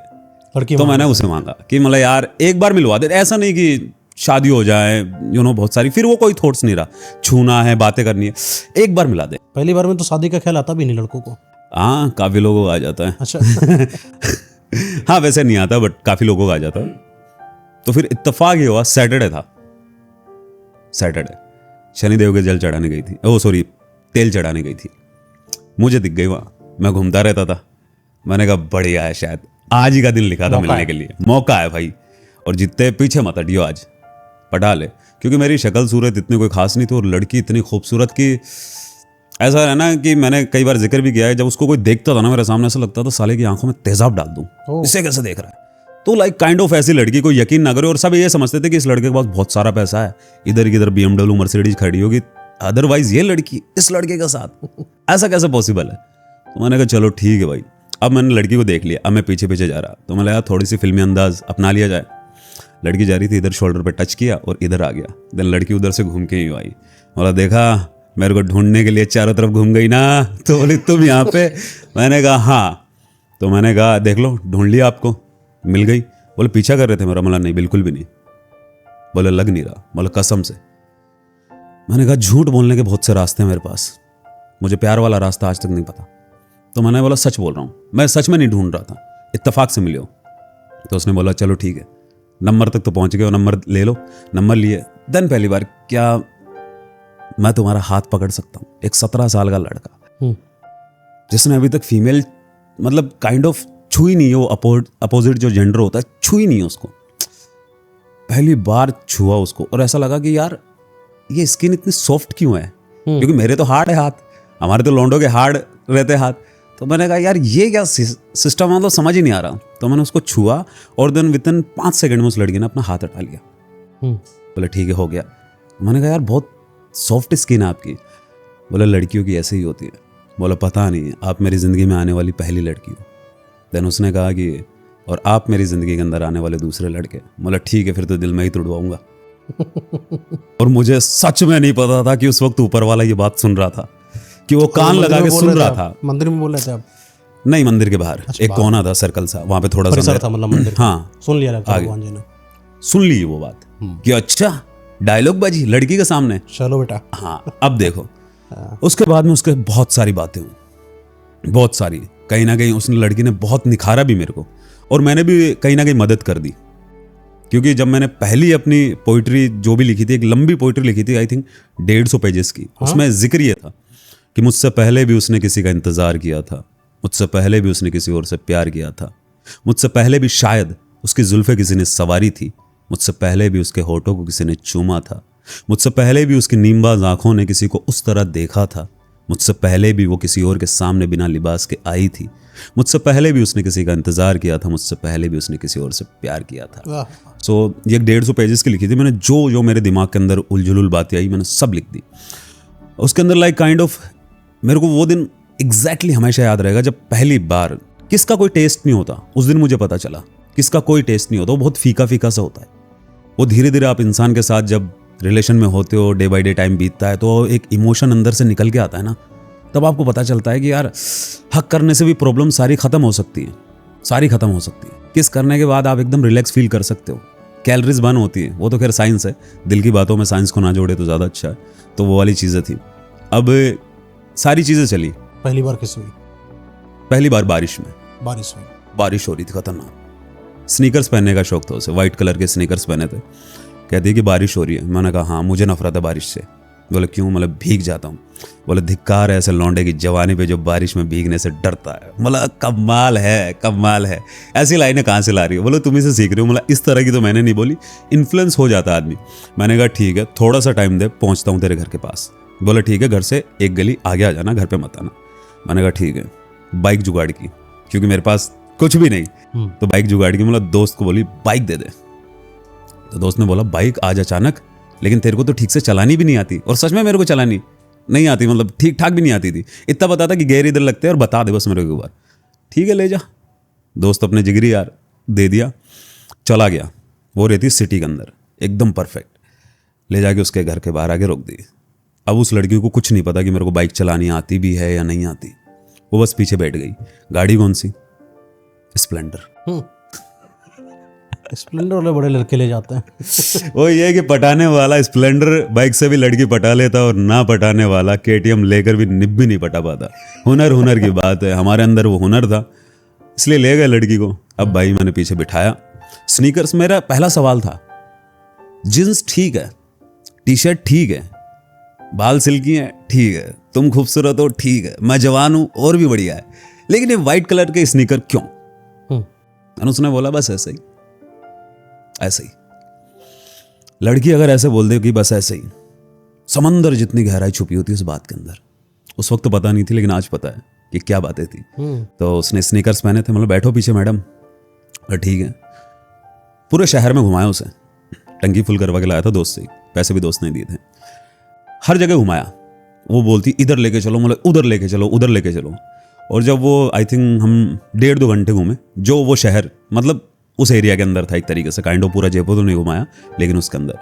तो मैंने उसे मांगा कि मतलब यार एक बार मिलवा दे। ऐसा नहीं कि शादी हो जाए, बहुत सारी, फिर वो कोई थॉट्स नहीं रहा, छूना है, बातें करनी है, एक बार मिला दे। पहली बार में तो शादी का ख्याल आता भी नहीं लड़कों को। हाँ, काफ़ी लोगों को आ जाता है। अच्छा। हाँ, वैसे नहीं आता, बट काफ़ी लोगों को आ जाता है। तो फिर इत्तेफाक ये हुआ, सैटरडे था, सैटरडे शनिदेव के जल चढ़ाने गई थी, ओह सॉरी, तेल चढ़ाने गई थी। मुझे दिख गई वहाँ, मैं घूमता रहता था। मैंने कहा बढ़िया है, शायद आज ही का दिन लिखा था मिलने के लिए, मौका है भाई, और जितने पीछे मत हटियो, आज पटा ले। क्योंकि मेरी शक्ल सूरत इतनी कोई खास नहीं थी, और लड़की इतनी खूबसूरत कि ऐसा है ना कि मैंने कई बार जिक्र भी किया है, जब उसको कोई देखता था ना मेरे सामने, ऐसा लगता था साले की आंखों में तेजाब डाल दूं, इसे कैसे देख रहा है। तो लाइक काइंड ऑफ ऐसी लड़की को यकीन ना करे, और सब ये समझते थे कि इस लड़के के पास बहुत सारा पैसा है, इधर किधर BMW मर्सिडीज खड़ी होगी, अदरवाइज ये लड़की इस लड़के के साथ, ऐसा कैसे पॉसिबल है? तो मैंने कहा चलो ठीक है भाई, अब मैंने लड़की को देख लिया, अब मैं पीछे पीछे जा रहा, तो मैं लगा थोड़ी सी फिल्मी अंदाज अपना लिया जाए। लड़की जा रही थी, इधर शोल्डर पे टच किया और इधर आ गया। देन लड़की उधर से घूम के ही आई। बोला देखा मेरे को ढूंढने के लिए चारों तरफ घूम गई ना, तो बोली तुम यहाँ पे। मैंने कहा हाँ। तो मैंने कहा देख लो ढूंढ लिया आपको, मिल गई। बोले पीछा कर रहे थे मेरा? बोला नहीं बिल्कुल भी नहीं। बोले लग नहीं रहा? बोला कसम से। मैंने कहा झूठ बोलने के बहुत से रास्ते हैं मेरे पास, मुझे प्यार वाला रास्ता आज तक नहीं पता। तो मैंने बोला सच बोल रहा हूँ, मैं सच में नहीं ढूंढ रहा था, इत्तेफाक से मिले हो। तो उसने बोला चलो ठीक है, नंबर तक तो पहुंच गए, नंबर ले लो। नंबर लिए। देन पहली बार क्या मैं तुम्हारा हाथ पकड़ सकता हूँ? एक 17 साल का लड़का जिसने अभी तक फीमेल मतलब काइंड ऑफ छुई नहीं है, वो अपोजिट जो जेंडर होता है छुई नहीं है उसको, पहली बार छुआ उसको और ऐसा लगा कि यार ये स्किन इतनी सॉफ्ट क्यों है, क्योंकि मेरे तो हार्ड है हाथ, हमारे तो लौंडों के हार्ड रहते हाथ। तो मैंने कहा यार ये क्या सिस्टम है, मतलब समझ ही नहीं आ रहा। तो मैंने उसको छुआ और देन विदिन 5 सेकंड में उस लड़की ने अपना हाथ हटा लिया। बोले ठीक है हो गया। मैंने कहा यार बहुत सॉफ्ट स्किन है आपकी। बोला लड़कियों की ऐसे ही होती है। बोला पता नहीं, आप मेरी ज़िंदगी में आने वाली पहली लड़की हो। देन उसने कहा कि और आप मेरी ज़िंदगी के अंदर आने वाले दूसरे लड़के। बोला ठीक है फिर तो दिल में ही तुड़वाऊंगा। और मुझे सच में नहीं पता था कि उस वक्त ऊपर वाला ये बात सुन रहा था, कि वो कान लगा के सुन रहा था। मंदिर में बोल रहे थे आप? नहीं, मंदिर के बाहर एक कोना था, सर्कल सा, वहां पे थोड़ा सा था मतलब मंदिर। हाँ सुन लिया भगवान जी ने, सुन ली वो बात कि अच्छा डायलॉग बाजी लड़की के सामने। चलो बेटा। हाँ अब देखो उसके बाद में उसके बहुत सारी बातें हुई, बहुत सारी। कहीं ना कहीं उसने लड़की ने बहुत निखारा भी मेरे को, और मैंने भी कहीं ना कहीं मदद कर दी। क्योंकि जब मैंने पहली अपनी पोइट्री जो भी लिखी थी, एक लंबी पोइट्री लिखी थी, आई थिंक 150 पेजेस की, उसमें जिक्र ये था कि मुझसे पहले भी उसने किसी का इंतजार किया था, मुझसे पहले भी उसने किसी और से प्यार किया था, मुझसे पहले भी शायद उसकी जुल्फे किसी ने सवारी थी, मुझसे पहले भी उसके होठों को किसी ने चूमा था, मुझसे पहले भी उसकी नींबाज आंखों ने किसी को उस तरह देखा था, मुझसे पहले भी वो किसी और के सामने बिना लिबास के आई थी, मुझसे पहले भी उसने किसी का इंतजार किया था, मुझसे पहले भी उसने किसी और से प्यार किया था। सो ये 150 पेजेस की लिखी थी मैंने। जो मेरे दिमाग के अंदर उलझुल बातें आई मैंने सब लिख दी उसके अंदर। लाइक काइंड ऑफ मेरे को वो दिन एग्जैक्टली हमेशा याद रहेगा जब पहली बार, किसका कोई टेस्ट नहीं होता, उस दिन मुझे पता चला किसका कोई टेस्ट नहीं होता, वो बहुत फीका फीका सा होता है। वो धीरे धीरे आप इंसान के साथ जब रिलेशन में होते हो, डे बाई डे टाइम बीतता है, तो एक इमोशन अंदर से निकल के आता है ना, तब आपको पता चलता है कि यार हक करने से भी प्रॉब्लम सारी खत्म हो सकती है, सारी खत्म हो सकती है। किस करने के बाद आप एकदम रिलैक्स फील कर सकते हो, कैलोरीज बर्न होती है। वो तो खैर साइंस है, दिल की बातों में साइंस को ना जोड़े तो ज़्यादा अच्छा है। तो वो वाली चीज़ें थी। अब सारी चीज़ें चली। पहली बार किस हुई? पहली बार बारिश में। बारिश हुई, बारिश हो रही थी खतरनाक। स्नीकर्स पहनने का शौक था उसे, वाइट कलर के स्नीकर्स पहने थे। कहती है कि बारिश हो रही है। मैंने कहा हाँ मुझे नफरत है बारिश से। बोले क्यों? मतलब भीग जाता हूँ। बोले धिक्कार है ऐसे लौंडे की जवानी पे जो बारिश में भीगने से डरता है। बोला कमाल है, कमाल है। ऐसी लाइनें कहाँ से ला रही हो? बोले तुम ही से सीख रही हो। बोला इस तरह की तो मैंने नहीं बोली, इन्फ्लुएंस हो जाता आदमी। मैंने कहा ठीक है थोड़ा सा टाइम दे, पहुँचता हूँ तेरे घर के पास। बोले ठीक है घर से एक गली आगे आ जाना, घर पे मत आना। मैंने कहा ठीक है। बाइक जुगाड़ की, क्योंकि मेरे पास कुछ भी नहीं, तो बाइक जुगाड़ की। मतलब दोस्त को बोली बाइक दे दे। तो दोस्त ने बोला बाइक आज अचानक, लेकिन तेरे को तो ठीक से चलानी भी नहीं आती। और सच में मेरे को चलानी नहीं आती, मतलब ठीक ठाक भी नहीं आती थी। इतना पता था कि गेयर इधर लगते हैं और बता दे बस मेरे को एक बार। ठीक है ले जा। दोस्त अपने जिगरी यार दे दिया, चला गया। वो रहती सिटी के अंदर एकदम परफेक्ट। ले जाके उसके घर के बाहर आके रोक दी। अब उस लड़की को कुछ नहीं पता कि मेरे को बाइक चलानी आती भी है या नहीं आती। वो बस पीछे बैठ गई। गाड़ी कौन सी? स्प्लेंडर। स्प्लेंडर वाले बड़े लड़के ले जाते हैं। वो ये है कि पटाने वाला स्प्लेंडर बाइक से भी लड़की पटा लेता, और ना पटाने वाला केटीएम लेकर भी निब भी नहीं पटा पाता। हुनर की बात है, हमारे अंदर वो हुनर था, इसलिए ले गए लड़की को। अब भाई मैंने पीछे बिठाया। स्नीकर्स मेरा पहला सवाल था। जींस ठीक है, टी शर्ट ठीक है, बाल सिल्की है ठीक है, तुम खूबसूरत हो ठीक है, मैं जवान हूं और भी बढ़िया है, लेकिन ये व्हाइट कलर के स्नीकर क्यों? मैंने उसने बोला बस ऐसे ही, ऐसे ही। लड़की अगर ऐसे बोल दे कि बस ऐसे ही, समंदर जितनी गहराई छुपी होती है उस बात के अंदर। उस वक्त तो पता नहीं थी, लेकिन आज पता है कि क्या बातें थी। तो उसने स्नीकर्स पहने थे। मतलब बैठो पीछे मैडम। ठीक है। पूरे शहर में घुमाया उसे, टंकी फुल करवा के लाया था दोस्त से, पैसे भी दोस्त ने दिए थे। हर जगह घुमाया। वो बोलती इधर लेके चलो, मतलब उधर लेके चलो, उधर लेके चलो। और जब वो आई थिंक हम 1.5-2 घंटे घूमे, जो वो शहर मतलब उस एरिया के अंदर था एक तरीके से, काइंड ऑफ पूरा जयपुर तो नहीं घुमाया लेकिन उसके अंदर।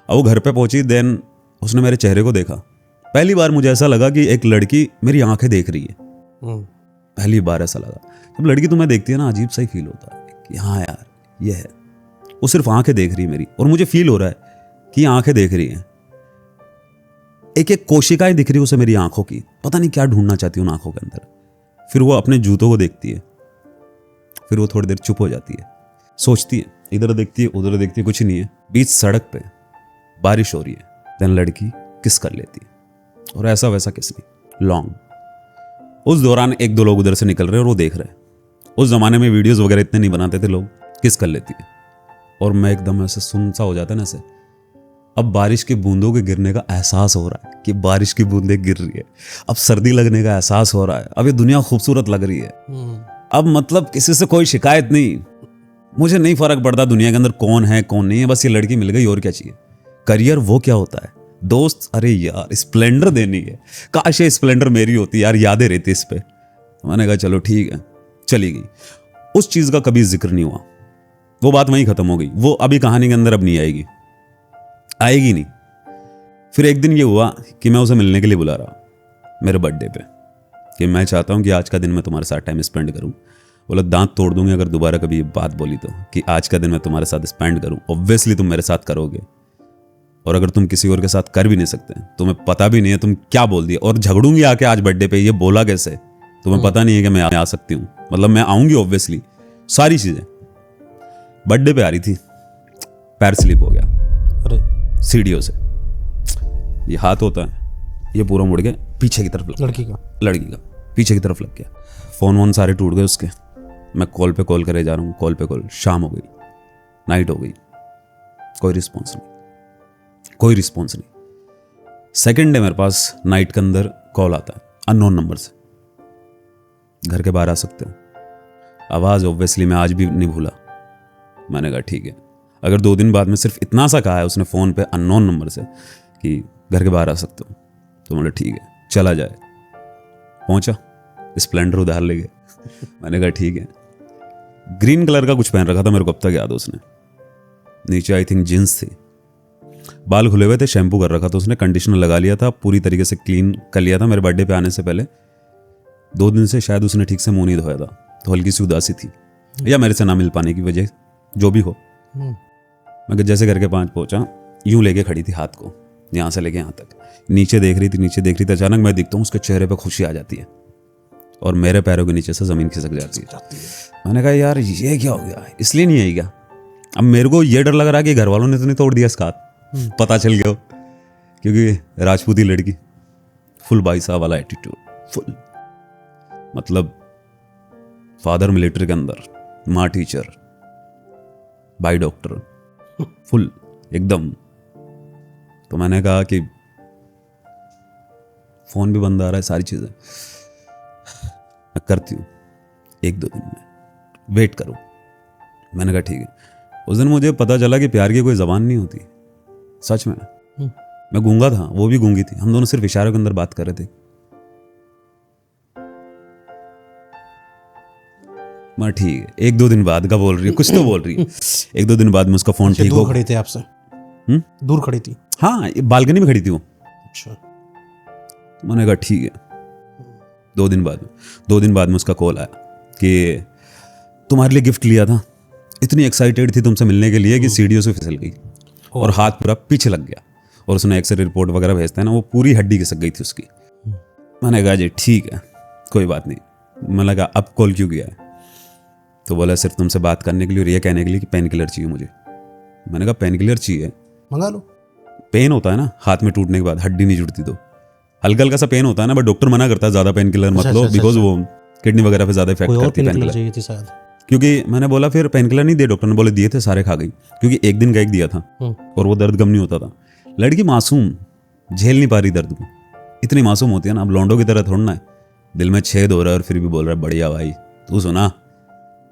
अब वो घर पे पहुंची, देन उसने मेरे चेहरे को देखा। पहली बार मुझे ऐसा लगा कि एक लड़की मेरी आंखें देख रही है। पहली बार ऐसा लगा। जब लड़की तुम्हें देखती है ना, अजीब सा ही फील होता है कि हाँ यार ये है। वो सिर्फ आंखें देख रही है मेरी, और मुझे फील हो रहा है कि आंखें देख रही हैं, एक एक कोशिकाएं दिख रही है उसे मेरी आंखों की। पता नहीं क्या ढूंढना चाहती है उन आंखों के अंदर। फिर वो अपने जूतों को देखती है, फिर वो थोड़ी देर चुप हो जाती है, सोचती है, इधर देखती है उधर देखती है, कुछ नहीं है। बीच सड़क पे बारिश हो रही है, देन लड़की किस कर लेती है, और ऐसा वैसा किस नहीं, लॉन्ग। उस दौरान 1-2 लोग उधर से निकल रहे हैं और वो देख रहे हैं। उस जमाने में वीडियोस वगैरह इतने नहीं बनाते थे, लोग किस कर लेती है, और मैं एकदम ऐसे सुन सा हो जाता है ना ऐसे। अब बारिश की बूंदों के गिरने का एहसास हो रहा है कि बारिश की बूंदें गिर रही है। अब सर्दी लगने का एहसास हो रहा है। अब ये दुनिया खूबसूरत लग रही है। अब मतलब किसी से कोई शिकायत नहीं, मुझे नहीं फर्क पड़ता दुनिया के अंदर कौन है कौन नहीं है, बस ये लड़की मिल गई और क्या चाहिए। करियर वो क्या होता है, दोस्त, अरे यार स्प्लेंडर देनी है, काश ये स्प्लेंडर मेरी होती यार, यादें रहती इस पे। मैंने कहा चलो ठीक है, चली गई। उस चीज का कभी जिक्र नहीं हुआ, वो बात वहीं खत्म हो गई। वो अभी कहानी के अंदर अब नहीं आएगी, आएगी नहीं। फिर एक दिन ये हुआ कि मैं उसे मिलने के लिए बुला रहा मेरे बर्थडे पे, कि मैं चाहता हूँ कि आज का दिन मैं तुम्हारे साथ टाइम स्पेंड करूँ। बोला दांत तोड़ दूंगी अगर दोबारा कभी ये बात बोली तो, कि आज का दिन मैं तुम्हारे साथ स्पेंड करूँ। ऑब्वियसली तुम मेरे साथ करोगे, और अगर तुम किसी और के साथ कर भी नहीं सकते, तुम्हें पता भी नहीं है तुम क्या बोल दिया, और झगड़ूंगी आके आज बर्थडे पे, ये बोला कैसे, तुम्हें पता नहीं है कि मैं आ सकती हूँ, मतलब मैं आऊंगी ऑब्वियसली, सारी चीजें। बर्थडे पे आ रही थी, पैर स्लिप हो गया, अरे सीढ़ियों से। ये हाथ होता है, ये पूरा मुड़ के पीछे की तरफ लग लड़की का पीछे की तरफ लग गया। फोन वोन सारे टूट गए उसके। मैं कॉल पे कॉल करे जा रहा हूँ, कॉल पे कॉल। शाम हो गई, नाइट हो गई, कोई रिस्पॉन्स नहीं। सेकेंड डे मेरे पास नाइट के अंदर कॉल आता है अननोन नंबर से, घर के बाहर आ सकते हो। आवाज़ ऑब्वियसली मैं आज भी नहीं भूला। मैंने कहा ठीक है, अगर 2 दिन बाद में सिर्फ इतना सा कहा है उसने फ़ोन पे अननोन नंबर से कि घर के बाहर आ सकते हो, तो बोले ठीक है चला जाए। पहुंचा, स्प्लेंडर उधार ले गए। मैंने कहा ठीक है। ग्रीन कलर का कुछ पहन रखा था, मेरे को अब तक याद है उसने। नीचे आई थिंक जींस थी, बाल खुले हुए थे, शैम्पू कर रखा था उसने, कंडीशनर लगा लिया था, पूरी तरीके से क्लीन कर लिया था मेरे बर्थडे पे आने से पहले। 2 दिन से शायद उसने ठीक से मुंह नहीं धोया था, तो हल्की सी उदासी थी, या मेरे से ना मिल पाने की वजह, जो भी हो। मैं जैसे करके 5 पहुंचा, यूं लेके खड़ी थी हाथ को, यहाँ से लेके यहाँ तक, नीचे देख रही थी। अचानक मैं दिखता हूँ, उसके चेहरे पे खुशी आ जाती है और मेरे पैरों के नीचे से जमीन खिसक जाती है। मैंने कहा यार ये क्या हो गया, इसलिए नहीं आई क्या? अब मेरे को ये डर लग रहा है कि घर वालों ने तो नहीं तोड़ दिया इसका हाथ, पता चल गया हो, क्योंकि राजपूती लड़की, फुल भाई साहब वाला एटीट्यूड, फुल मतलब फादर मिलिट्री के अंदर, माँ टीचर, भाई डॉक्टर, फुल एकदम। तो मैंने कहा कि फोन भी बंद आ रहा है, सारी चीजें मैं करती हूँ, 1-2 दिन में वेट करो। मैंने कहा ठीक है। उस दिन मुझे पता चला कि प्यार की कोई जबान नहीं होती, सच में। मैं गूंगा था, वो भी गूंगी थी, हम दोनों सिर्फ इशारों के अंदर बात कर रहे थे। मैं ठीक है, 1-2 दिन बाद का बोल रही है, कुछ तो बोल रही है। 1-2 दिन बाद में उसका फोन ठीक हो। दूर खड़ी थी आपसे? दूर खड़ी थी? हाँ, बालकनी में खड़ी थी वो। अच्छा। तो मैंने कहा ठीक है। 2 दिन बाद में उसका कॉल आया कि तुम्हारे लिए गिफ्ट लिया था, इतनी एक्साइटेड थी तुमसे मिलने के लिए कि सीढ़ियों से फिसल गई और हाथ पूरा पीछे लग गया, और उसने एक्सरे रिपोर्ट वगैरह भेजता है ना, वो पूरी हड्डी खिसक गई थी उसकी। मैंने कहा जी ठीक है, कोई बात नहीं। मैंने कहा अब कॉल क्यों किया है? तो बोला सिर्फ तुमसे बात करने के लिए और ये कहने के लिए कि पेन किलर चाहिए मुझे। मैंने कहा पेन किलर चाहिए, मंगा लो। पेन होता है ना हाथ में टूटने के बाद, हड्डी नहीं जुड़ती तो हल्का हल्का सा पेन होता है ना, बट डॉक्टर मना करता है ज्यादा पेन किलर मत लो, बिकॉज वो किडनी वगैरह पे ज्यादा इफेक्ट करती है पेन किलर। चाहिए थी शायद, क्योंकि मैंने बोला फिर पेन किलर नहीं दिए, डॉक्टर ने बोले दिए थे, सारे खा गई, क्योंकि एक दिन का एक दिया था और वो दर्द कम नहीं होता था। लड़की मासूम, झेल नहीं पा रही दर्द को, इतनी मासूम होती है ना। अब लौंडों की तरह थोड़ा ना है, दिल में छेद हो रहा है और फिर भी बोल रहा है बढ़िया भाई तू सुना,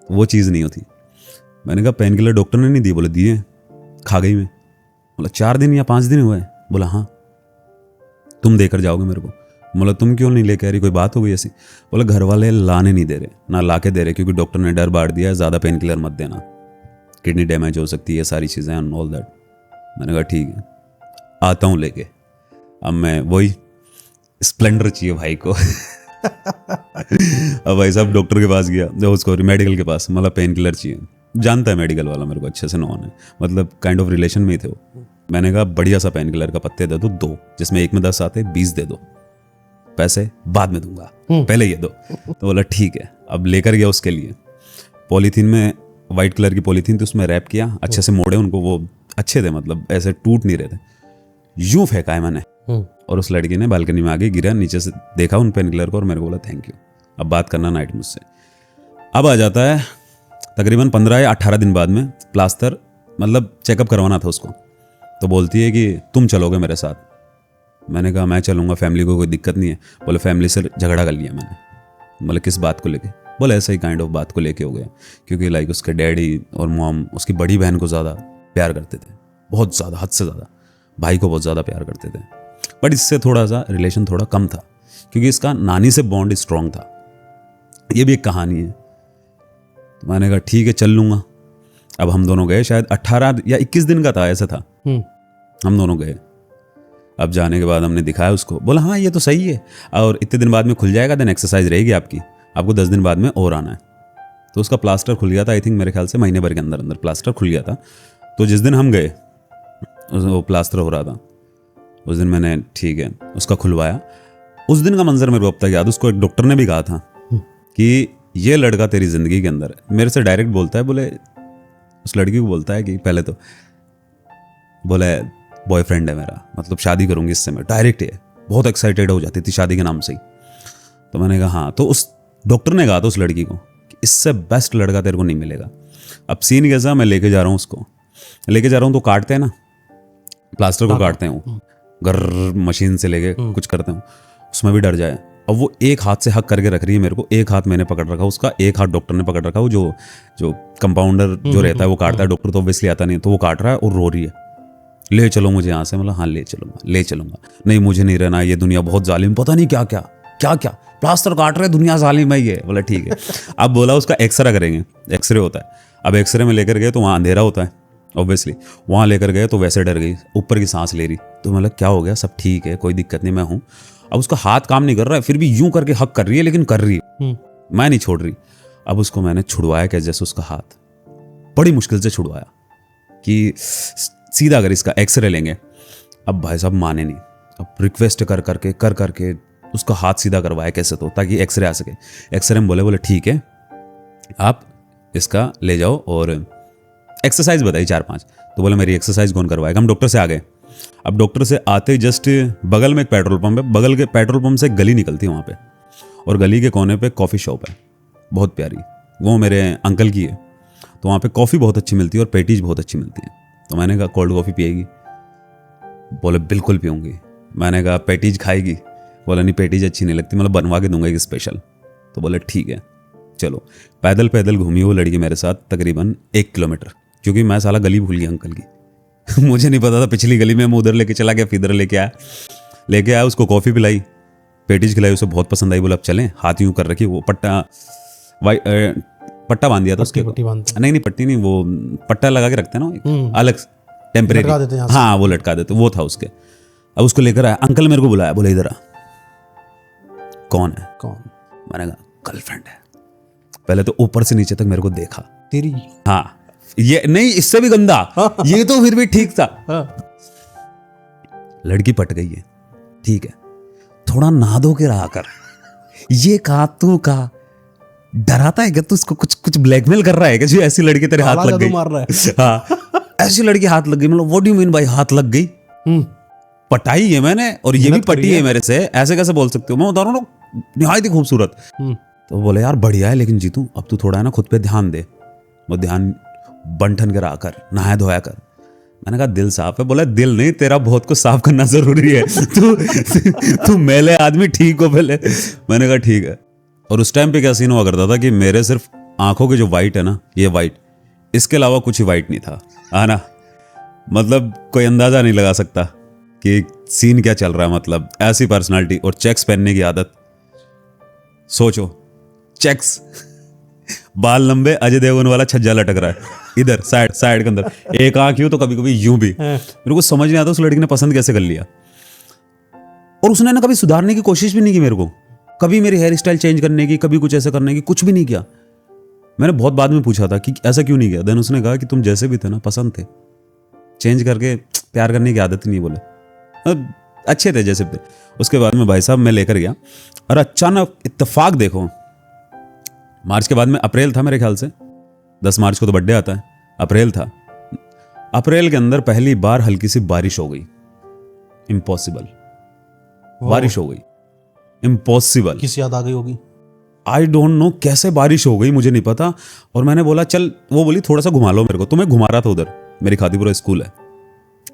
वो चीज़ नहीं होती। मैंने कहा पेन किलर डॉक्टर ने नहीं दिए? बोले दिए, खा गई मैं। बोला 4 दिन या 5 दिन हुए? बोला हाँ। तुम देकर जाओगे मेरे को? बोला तुम क्यों नहीं लेके आ रही, कोई बात हो गई ऐसी? बोला घर वाले लाने नहीं दे रहे, ना ला के दे रहे, क्योंकि डॉक्टर ने डर बांट दिया है, ज़्यादा पेन किलर मत देना, किडनी डैमेज हो सकती है, सारी चीज़ें एंड ऑल दैट। मैंने कहा ठीक है, आता हूँ लेके। अब मैं वही स्प्लेंडर चाहिए भाई को। अब भाई साहब डॉक्टर के पास गया, जब उसको मेडिकल के पास, मतलब पेन किलर चाहिए, जानता है मेडिकल वाला मेरे को अच्छे से, नॉन है, मतलब काइंड ऑफ रिलेशन में ही थे वो। मैंने कहा बढ़िया सा पेन किलर का पत्ते दे दो 2, जिसमें एक में 10 आते, 20 दे दो, पैसे बाद में दूंगा, पहले ये दो। तो बोला ठीक है। अब लेकर गया उसके लिए, पॉलीथीन में, वाइट कलर की पॉलीथीन थी, उसमें रैप किया, अच्छे से मोड़े उनको, वो अच्छे थे, मतलब ऐसे टूट नहीं रहे थे, यूं फेंका है मैंने। और उस लड़की ने बालकनी में आगे गिरा, नीचे से देखा उन पेन किलर को और मेरे को बोला थैंक यू, अब बात करना नाइट मुझसे। अब आ जाता है तकरीबन 15 या 18 दिन बाद में, प्लास्टर मतलब चेकअप करवाना था उसको, तो बोलती है कि तुम चलोगे मेरे साथ। मैंने कहा मैं चलूँगा, फैमिली को कोई दिक्कत नहीं है। बोले फैमिली से झगड़ा कर लिया मैंने। बोले किस बात को लेके? बोले ऐसा ही काइंड ऑफ बात को लेके हो गया, क्योंकि लाइक उसके डैडी और मॉम उसकी बड़ी बहन को ज़्यादा प्यार करते थे, बहुत ज़्यादा, हद से ज़्यादा, भाई को बहुत ज़्यादा प्यार करते थे, बट इससे थोड़ा सा रिलेशन थोड़ा कम था, क्योंकि इसका नानी से बॉन्ड स्ट्रॉन्ग था। ये भी एक कहानी है। तो मैंने कहा ठीक है चल लूँगा। अब हम दोनों गए, शायद 18 या 21 दिन का था, ऐसा था। हम दोनों गए। अब जाने के बाद हमने दिखाया उसको, बोला हाँ ये तो सही है, और इतने दिन बाद में खुल जाएगा, देन एक्सरसाइज रहेगी आपकी, आपको 10 दिन बाद में और आना है। तो उसका प्लास्टर खुल गया था, आई थिंक मेरे ख्याल से महीने भर के अंदर अंदर प्लास्टर खुल गया था। तो जिस दिन हम गए, वो प्लास्टर हो रहा था, उस दिन मैंने ठीक है उसका खुलवाया। उस दिन का मंजर मेरे को अब तक याद। उसको एक डॉक्टर ने भी कहा था कि ये लड़का तेरी ज़िंदगी के अंदर, मेरे से डायरेक्ट बोलता है, बोले उस लड़की को बोलता है कि पहले तो बोले बॉयफ्रेंड है मेरा, मतलब शादी करूंगी इससे मैं, डायरेक्ट है, बहुत एक्साइटेड हो जाती थी शादी के नाम से ही। तो मैंने कहा हाँ। तो उस डॉक्टर ने कहा था उस लड़की को कि इससे बेस्ट लड़का तेरे को नहीं मिलेगा। अब सीन कैसा, मैं लेके जा रहा हूँ उसको, लेके जा रहा हूँ तो काटते हैं ना, प्लास्टर को काटते हैं, घर मशीन से लेके कुछ करते हैं, उसमें भी डर जाए। अब वो एक हाथ से हक करके रख रही है मेरे को, एक हाथ मैंने पकड़ रखा उसका, एक हाथ डॉक्टर ने पकड़ रखा। वो जो कंपाउंडर जो रहता है वो काटता है, डॉक्टर तो ऑब्वियसली आता नहीं, तो वो काट रहा है और रो रही है, ले चलो मुझे यहाँ से। मतलब हाँ ले चलूंगा, नहीं मुझे नहीं रहना, ये दुनिया बहुत जालिम, पता नहीं क्या क्या प्लास्टर काट रहे, दुनिया जालिम है ये। बोला ठीक है। अब बोला उसका एक्सरे करेंगे, एक्सरे होता है। अब एक्सरे में लेकर गए तो वहाँ अंधेरा होता है ऑब्वियसली, वहाँ लेकर गए तो वैसे डर गई, ऊपर की सांस ले रही। तो मतलब क्या हो गया, सब ठीक है, कोई दिक्कत नहीं, मैं हूँ। अब उसका हाथ काम नहीं कर रहा है, फिर भी यूं करके हक कर रही है, लेकिन कर रही है, मैं नहीं छोड़ रही। अब उसको मैंने छुड़वाया कैसे, जैसे उसका हाथ बड़ी मुश्किल से छुड़वाया कि सीधा अगर इसका एक्सरे लेंगे। अब भाई साहब माने नहीं, अब रिक्वेस्ट कर करके उसका हाथ सीधा करवाया कैसे, तो ताकि एक्सरे आ सके। एक्सरे में बोले ठीक है आप इसका ले जाओ और एक्सरसाइज बताई 4-5। तो बोले मेरी एक्सरसाइज कौन करवाएगा। हम डॉक्टर से आ गए। अब डॉक्टर से आते ही जस्ट बगल में एक पेट्रोल पंप है, बगल के पेट्रोल पंप से एक गली निकलती है वहाँ पे, और गली के कोने पे कॉफ़ी शॉप है बहुत प्यारी, वो मेरे अंकल की है। तो वहाँ पे कॉफ़ी बहुत अच्छी मिलती है और पेटीज बहुत अच्छी मिलती है। तो मैंने कहा कोल्ड कॉफ़ी पिएगी? बोले बिल्कुल पीऊँगी। मैंने कहा पेटीज खाएगी? बोला नहीं पेटीज अच्छी नहीं लगती, मतलब बनवा के दूंगा एक स्पेशल। तो बोले ठीक है चलो। पैदल पैदल घूमी वो लड़की मेरे साथ तकरीबन 1 किलोमीटर, क्योंकि मैं साला गली भूल गया अंकल की। मुझे नहीं पता था पिछली गली में, मैं उधर लेके चला गया, फिर इधर लेके आया, उसको कॉफ़ी पिलाई, पेटीज खिलाई, उसे बहुत पसंद आई। बोला अब चलें, हाथ यूँ कर रखी, वो पट्टा बांध दिया था उसके, नहीं पट्टी नहीं, वो पट्टा लगा के रखते हैं ना अलग टेम्परेरी, हाँ वो लटका देते, वो था उसके। अब उसको लेकर आया, अंकल मेरे को बुलाया, बोले इधर आ। कौन है? मैंने कहा गर्लफ्रेंड है। पहले तो ऊपर से नीचे तक मेरे को देखा, तेरी? हाँ ये नहीं, इससे भी गंदा। ये तो फिर भी ठीक था। लड़की पट गई है, ठीक है, थोड़ा नहा धो के रहा कर। ये कहा तू का डराता है क्या तू? उसको कुछ ब्लैकमेल कर रहा है क्या? जो ऐसी लड़की तेरे हाथ लग गई, मार रहा है। हाँ ऐसी लड़की हाथ लग गई, मतलब व्हाट डू यू मीन भाई हाथ लग गई? पटाई है मैंने, और ये भी पटी है मेरे से, ऐसे कैसे बोल सकते हो? मैं बता रहा हूँ निहायत ही खूबसूरत। तो बोले यार बढ़िया है, लेकिन जीतू अब तू थोड़ा है ना खुद पे ध्यान दे, वो ध्यान बंठन कर आकर नहाया धोया कर। मैंने कहा दिल साफ है। बोला दिल नहीं, तेरा बहुत कुछ साफ करना जरूरी है। तू मेले आदमी ठीक हो पहले। मैंने कहा ठीक है। और उस टाइम पे क्या सीन हुआ करता था कि मेरे सिर्फ आंखों की जो वाइट है ना, ये वाइट, इसके अलावा कुछ ही वाइट नहीं था, है ना। मतलब कोई अंदाजा नहीं लगा सकता कि सीन क्या चल रहा है, मतलब ऐसी पर्सनालिटी और चेक्स पहनने की आदत। सोचो, चेक्स, बाल लंबे, अजय देवगन वाला छज्जा लटक रहा है इधर साइड के अंदर, एक आंख यूं तो कभी कभी यूं भी। मेरे को समझ नहीं आता उस लड़की ने पसंद कैसे कर लिया। और उसने ना कभी सुधारने की कोशिश भी नहीं की मेरे को, कभी मेरी हेयर स्टाइल चेंज करने की, कभी कुछ ऐसा करने की, कुछ भी नहीं किया। मैंने बहुत बाद में पूछा था कि ऐसा क्यों नहीं किया। देन उसने कहा कि तुम जैसे भी थे ना पसंद थे, चेंज करके प्यार करने की आदत ही नहीं। बोले अच्छे थे जैसे थे। उसके बाद में भाई साहब मैं लेकर गया और अचानक इत्तेफाक देखो, मार्च के बाद में अप्रैल था मेरे ख्याल से, 10 मार्च को तो बर्थडे आता है, अप्रैल था। अप्रैल के अंदर पहली बार हल्की सी बारिश हो गई। इम्पॉसिबल, बारिश हो गई, इम्पॉसिबल। किस याद आ गई होगी? आई डोंट नो कैसे बारिश हो गई, मुझे नहीं पता। और मैंने बोला चल, वो बोली थोड़ा सा घुमा लो मेरे को। तो मैं घुमा रहा था उधर, मेरी खातीपुरा स्कूल है,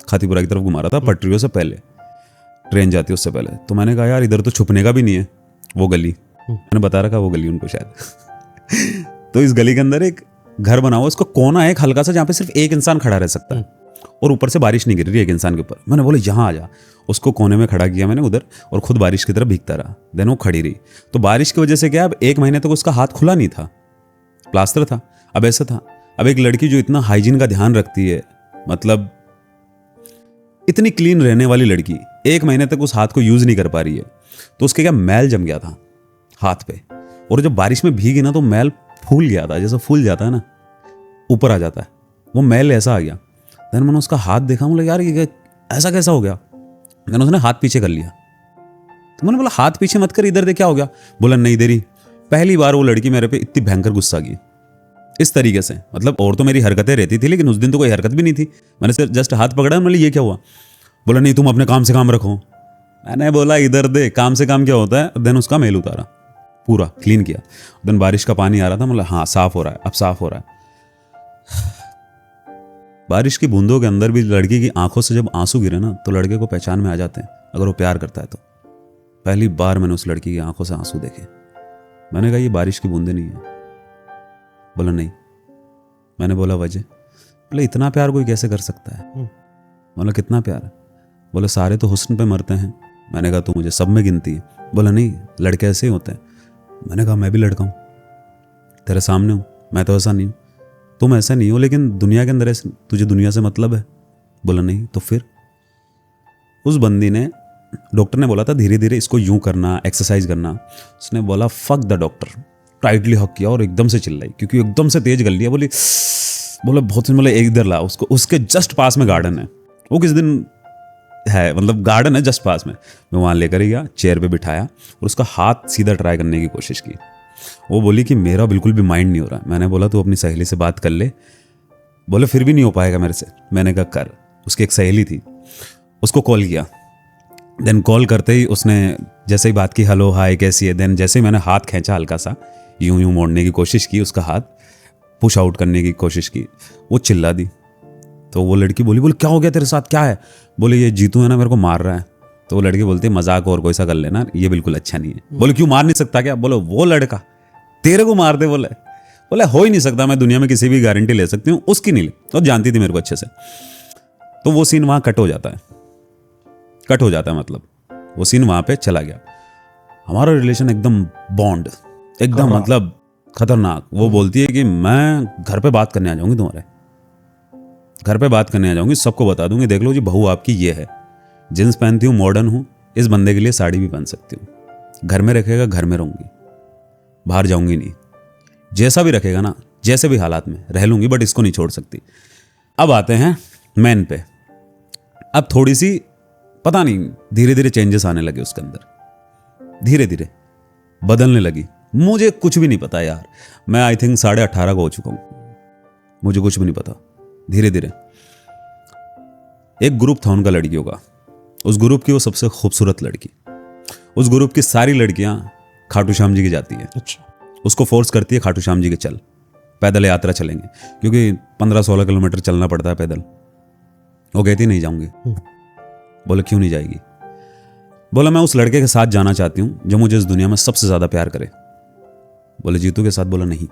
खातीपुरा की तरफ घुमा रहा था, पटरियों से पहले, ट्रेन जाती है उससे पहले। तो मैंने कहा यार इधर तो छुपने का भी नहीं है, वो गली मैंने बता रखा, वो गली उनको शायद। तो इस गली के अंदर एक घर बना हुआ, उसका कोना है एक हल्का सा, जहाँ पे सिर्फ एक इंसान खड़ा रह सकता है और ऊपर से बारिश नहीं गिर रही एक इंसान के ऊपर। मैंने बोला यहाँ आ जा, उसको कोने में खड़ा किया मैंने उधर, और खुद बारिश की तरफ भीगता रहा। देन वो खड़ी रही। तो बारिश की वजह से क्या, अब 1 महीने तक उसका हाथ खुला नहीं था, प्लास्टर था। अब ऐसा था, अब एक लड़की जो इतना हाइजीन का ध्यान रखती है, मतलब इतनी क्लीन रहने वाली लड़की 1 महीने तक उस हाथ को यूज नहीं कर पा रही है। तो उसके क्या मैल जम गया था हाथ पे, और जब बारिश में भीगी ना तो मैल फूल गया था, जैसे फूल जाता है ना, ऊपर आ जाता है, वो मैल ऐसा आ गया। देन मैंने उसका हाथ देखा, बोला यार ये ऐसा कैसा हो गया। मैंने उसने हाथ पीछे कर लिया। तो मैंने बोला हाथ पीछे मत कर, इधर दे, क्या हो गया। बोला नहीं दे रही। पहली बार वो लड़की मेरे पे इतनी भयंकर गुस्सा की इस तरीके से। मतलब और तो मेरी हरकतें रहती थी, लेकिन उस दिन तो कोई हरकत भी नहीं थी। मैंने सिर्फ जस्ट हाथ पकड़ा, मैंने ये क्या हुआ। बोला नहीं तुम अपने काम से काम रखो। मैंने बोला इधर दे, काम से काम क्या होता है। देन उसका मेल उतारा, पूरा क्लीन किया। देन बारिश का पानी आ रहा था, मतलब हाँ साफ हो रहा है, अब साफ हो रहा है। बारिश की बूंदों के अंदर भी लड़की की आंखों से जब आंसू गिरे ना, तो लड़के को पहचान में आ जाते हैं अगर वो प्यार करता है तो। पहली बार मैंने उस लड़की की आंखों से आंसू देखे। मैंने कहा ये बारिश की बूंदें नहीं है। बोला नहीं। मैंने बोला वजह। बोले इतना प्यार कोई कैसे कर सकता है। बोला कितना प्यार है। बोले सारे तो हुस्न पे मरते हैं। मैंने कहा तू मुझे सब में गिनती है। बोला नहीं, लड़के ऐसे ही होते हैं। मैंने कहा मैं भी लड़का हूँ, तेरे सामने हूँ, मैं तो ऐसा नहीं हूँ, तुम ऐसा नहीं हो, लेकिन दुनिया के अंदर ऐसे, तुझे दुनिया से मतलब है। बोला नहीं। तो फिर उस बंदी ने, डॉक्टर ने बोला था धीरे धीरे इसको यूं करना, एक्सरसाइज करना। उसने बोला फक द डॉक्टर, टाइटली हक किया और एकदम से चिल्लाई, क्योंकि एकदम से तेज कर लिया। बोला बहुत, मतलब एक इधर ला उसको। उसके जस्ट पास में गार्डन है, वो किस दिन है, मतलब गार्डन है जस्ट पास में। मैं वहाँ लेकर गया, चेयर पे बिठाया और उसका हाथ सीधा ट्राई करने की कोशिश की। वो बोली कि मेरा बिल्कुल भी माइंड नहीं हो रहा। मैंने बोला तू अपनी सहेली से बात कर ले। बोले फिर भी नहीं हो पाएगा मेरे से। मैंने कहा कर। उसकी एक सहेली थी, उसको कॉल किया। देन कॉल करते ही उसने जैसे ही बात की, हेलो हाय कैसी है। देन जैसे ही मैंने हाथ खींचा हल्का सा, यूं यूं मोड़ने की कोशिश की, उसका हाथ पुश आउट करने की कोशिश की, वो चिल्ला दी। तो वो लड़की बोली क्या हो गया तेरे साथ, क्या है। बोले ये जीतू है ना, मेरे को मार रहा है। तो वो लड़की बोलती है मजाक और कोई सा कर लेना, ये बिल्कुल अच्छा नहीं है। बोले क्यों, मार नहीं सकता क्या। बोले वो लड़का तेरे को मार दे। बोले हो ही नहीं सकता, मैं दुनिया में किसी भी गारंटी ले सकती हूँ, उसकी नहीं ले। तो जानती थी मेरे को अच्छे से। तो वो सीन वहां कट हो जाता है, मतलब वो सीन वहां पे चला गया। हमारा रिलेशन एकदम बॉन्ड, एकदम मतलब खतरनाक। वो बोलती है कि मैं घर पे बात करने आ जाऊंगी, तुम्हारे घर पे बात करने आ जाऊंगी, सबको बता दूंगी, देख लो जी बहू आपकी ये है, जींस पहनती हूँ, मॉडर्न हूँ, इस बंदे के लिए साड़ी भी पहन सकती हूँ, घर में रखेगा घर में रहूंगी, बाहर जाऊंगी नहीं, जैसा भी रखेगा ना, जैसे भी हालात में रह लूंगी, बट इसको नहीं छोड़ सकती। अब आते हैं मैन पे। अब थोड़ी सी पता नहीं धीरे धीरे चेंजेस आने लगे उसके अंदर, धीरे धीरे बदलने लगी। मुझे कुछ भी नहीं पता यार, मैं आई थिंक 18.5 को हो चुका हूं, मुझे कुछ भी नहीं पता। धीरे धीरे एक ग्रुप था उनका लड़कियों का, उस ग्रुप की वो सबसे खूबसूरत लड़की, उस ग्रुप की सारी लड़कियां खाटू श्याम जी की जाती है। अच्छा। उसको फोर्स करती है खाटू श्याम जी के चल, पैदल यात्रा चलेंगे, क्योंकि 15-16 किलोमीटर चलना पड़ता है पैदल। वो कहती नहीं जाऊंगी। बोले क्यों नहीं जाएगी। बोला मैं उस लड़के के साथ जाना चाहती हूं जो मुझे इस दुनिया में सबसे ज्यादा प्यार करे। बोले जीतू के साथ। बोला नहीं,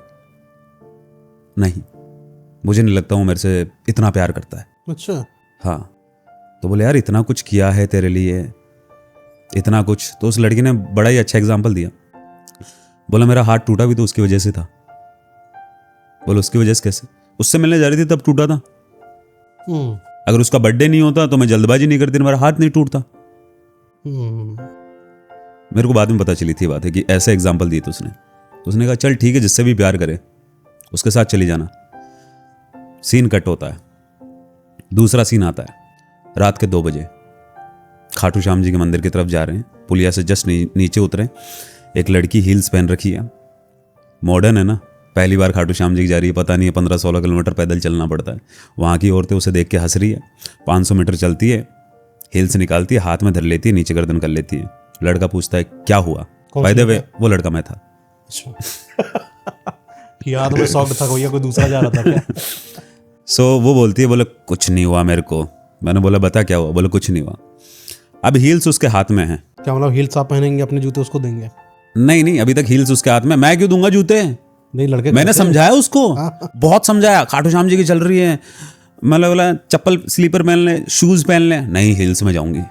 मुझे नहीं लगता वो मेरे से इतना प्यार करता है। अच्छा। हाँ, तो बोले यार इतना कुछ किया है तेरे लिए, इतना कुछ। तो उस लड़की ने बड़ा ही अच्छा एग्जाम्पल दिया। बोला मेरा हाथ टूटा भी तो उसकी वजह से था। बोलो उसकी वजह से कैसे? उससे मिलने जा रही थी तब टूटा था। अगर उसका बर्थडे नहीं होता तो मैं जल्दबाजी नहीं करती, मेरा हाथ नहीं टूटता। मेरे को बाद में पता चली थी बात है कि ऐसा एग्जाम्पल दी थी उसने। तो उसने कहा चल ठीक है, जिससे भी प्यार करे उसके साथ चली जाना। सीन कट होता है, दूसरा सीन आता है। रात के 2 बजे खाटू श्याम जी के मंदिर की तरफ जा रहे हैं, पुलिया से जस्ट नीचे उतरे। एक लड़की हील्स पहन रखी है, मॉडर्न है ना, पहली बार खाटू श्याम जी की जा रही है, पता नहीं है 15-16 किलोमीटर पैदल चलना पड़ता है। वहाँ की औरतें उसे देख के हंस रही है। 500 मीटर चलती है, हील्स निकालती है, हाथ में धर लेती है, नीचे गर्दन कर लेती है। लड़का पूछता है क्या हुआ? बाय द वे वो लड़का मैं था। याद में शौक था कोई दूसरा जा रहा था क्या? सो वो बोलती है, बोले कुछ नहीं हुआ मेरे को। मैंने बोला बता क्या हुआ? बोले कुछ नहीं हुआ। अब हील्स उसके हाथ में है। क्या मतलब हील्स आप पहनेंगे, अपने जूते उसको देंगे? नहीं, अभी तक हील्स उसके हाथ में। मैं क्यों दूंगा जूते? नहीं, लड़के मैंने समझाया उसको, बहुत समझाया। खाटू श्याम जी की चल रही है, मतलब बोला चप्पल स्लीपर पहन ले, शूज पहन ले। नहीं, हील्स में जाऊंगी।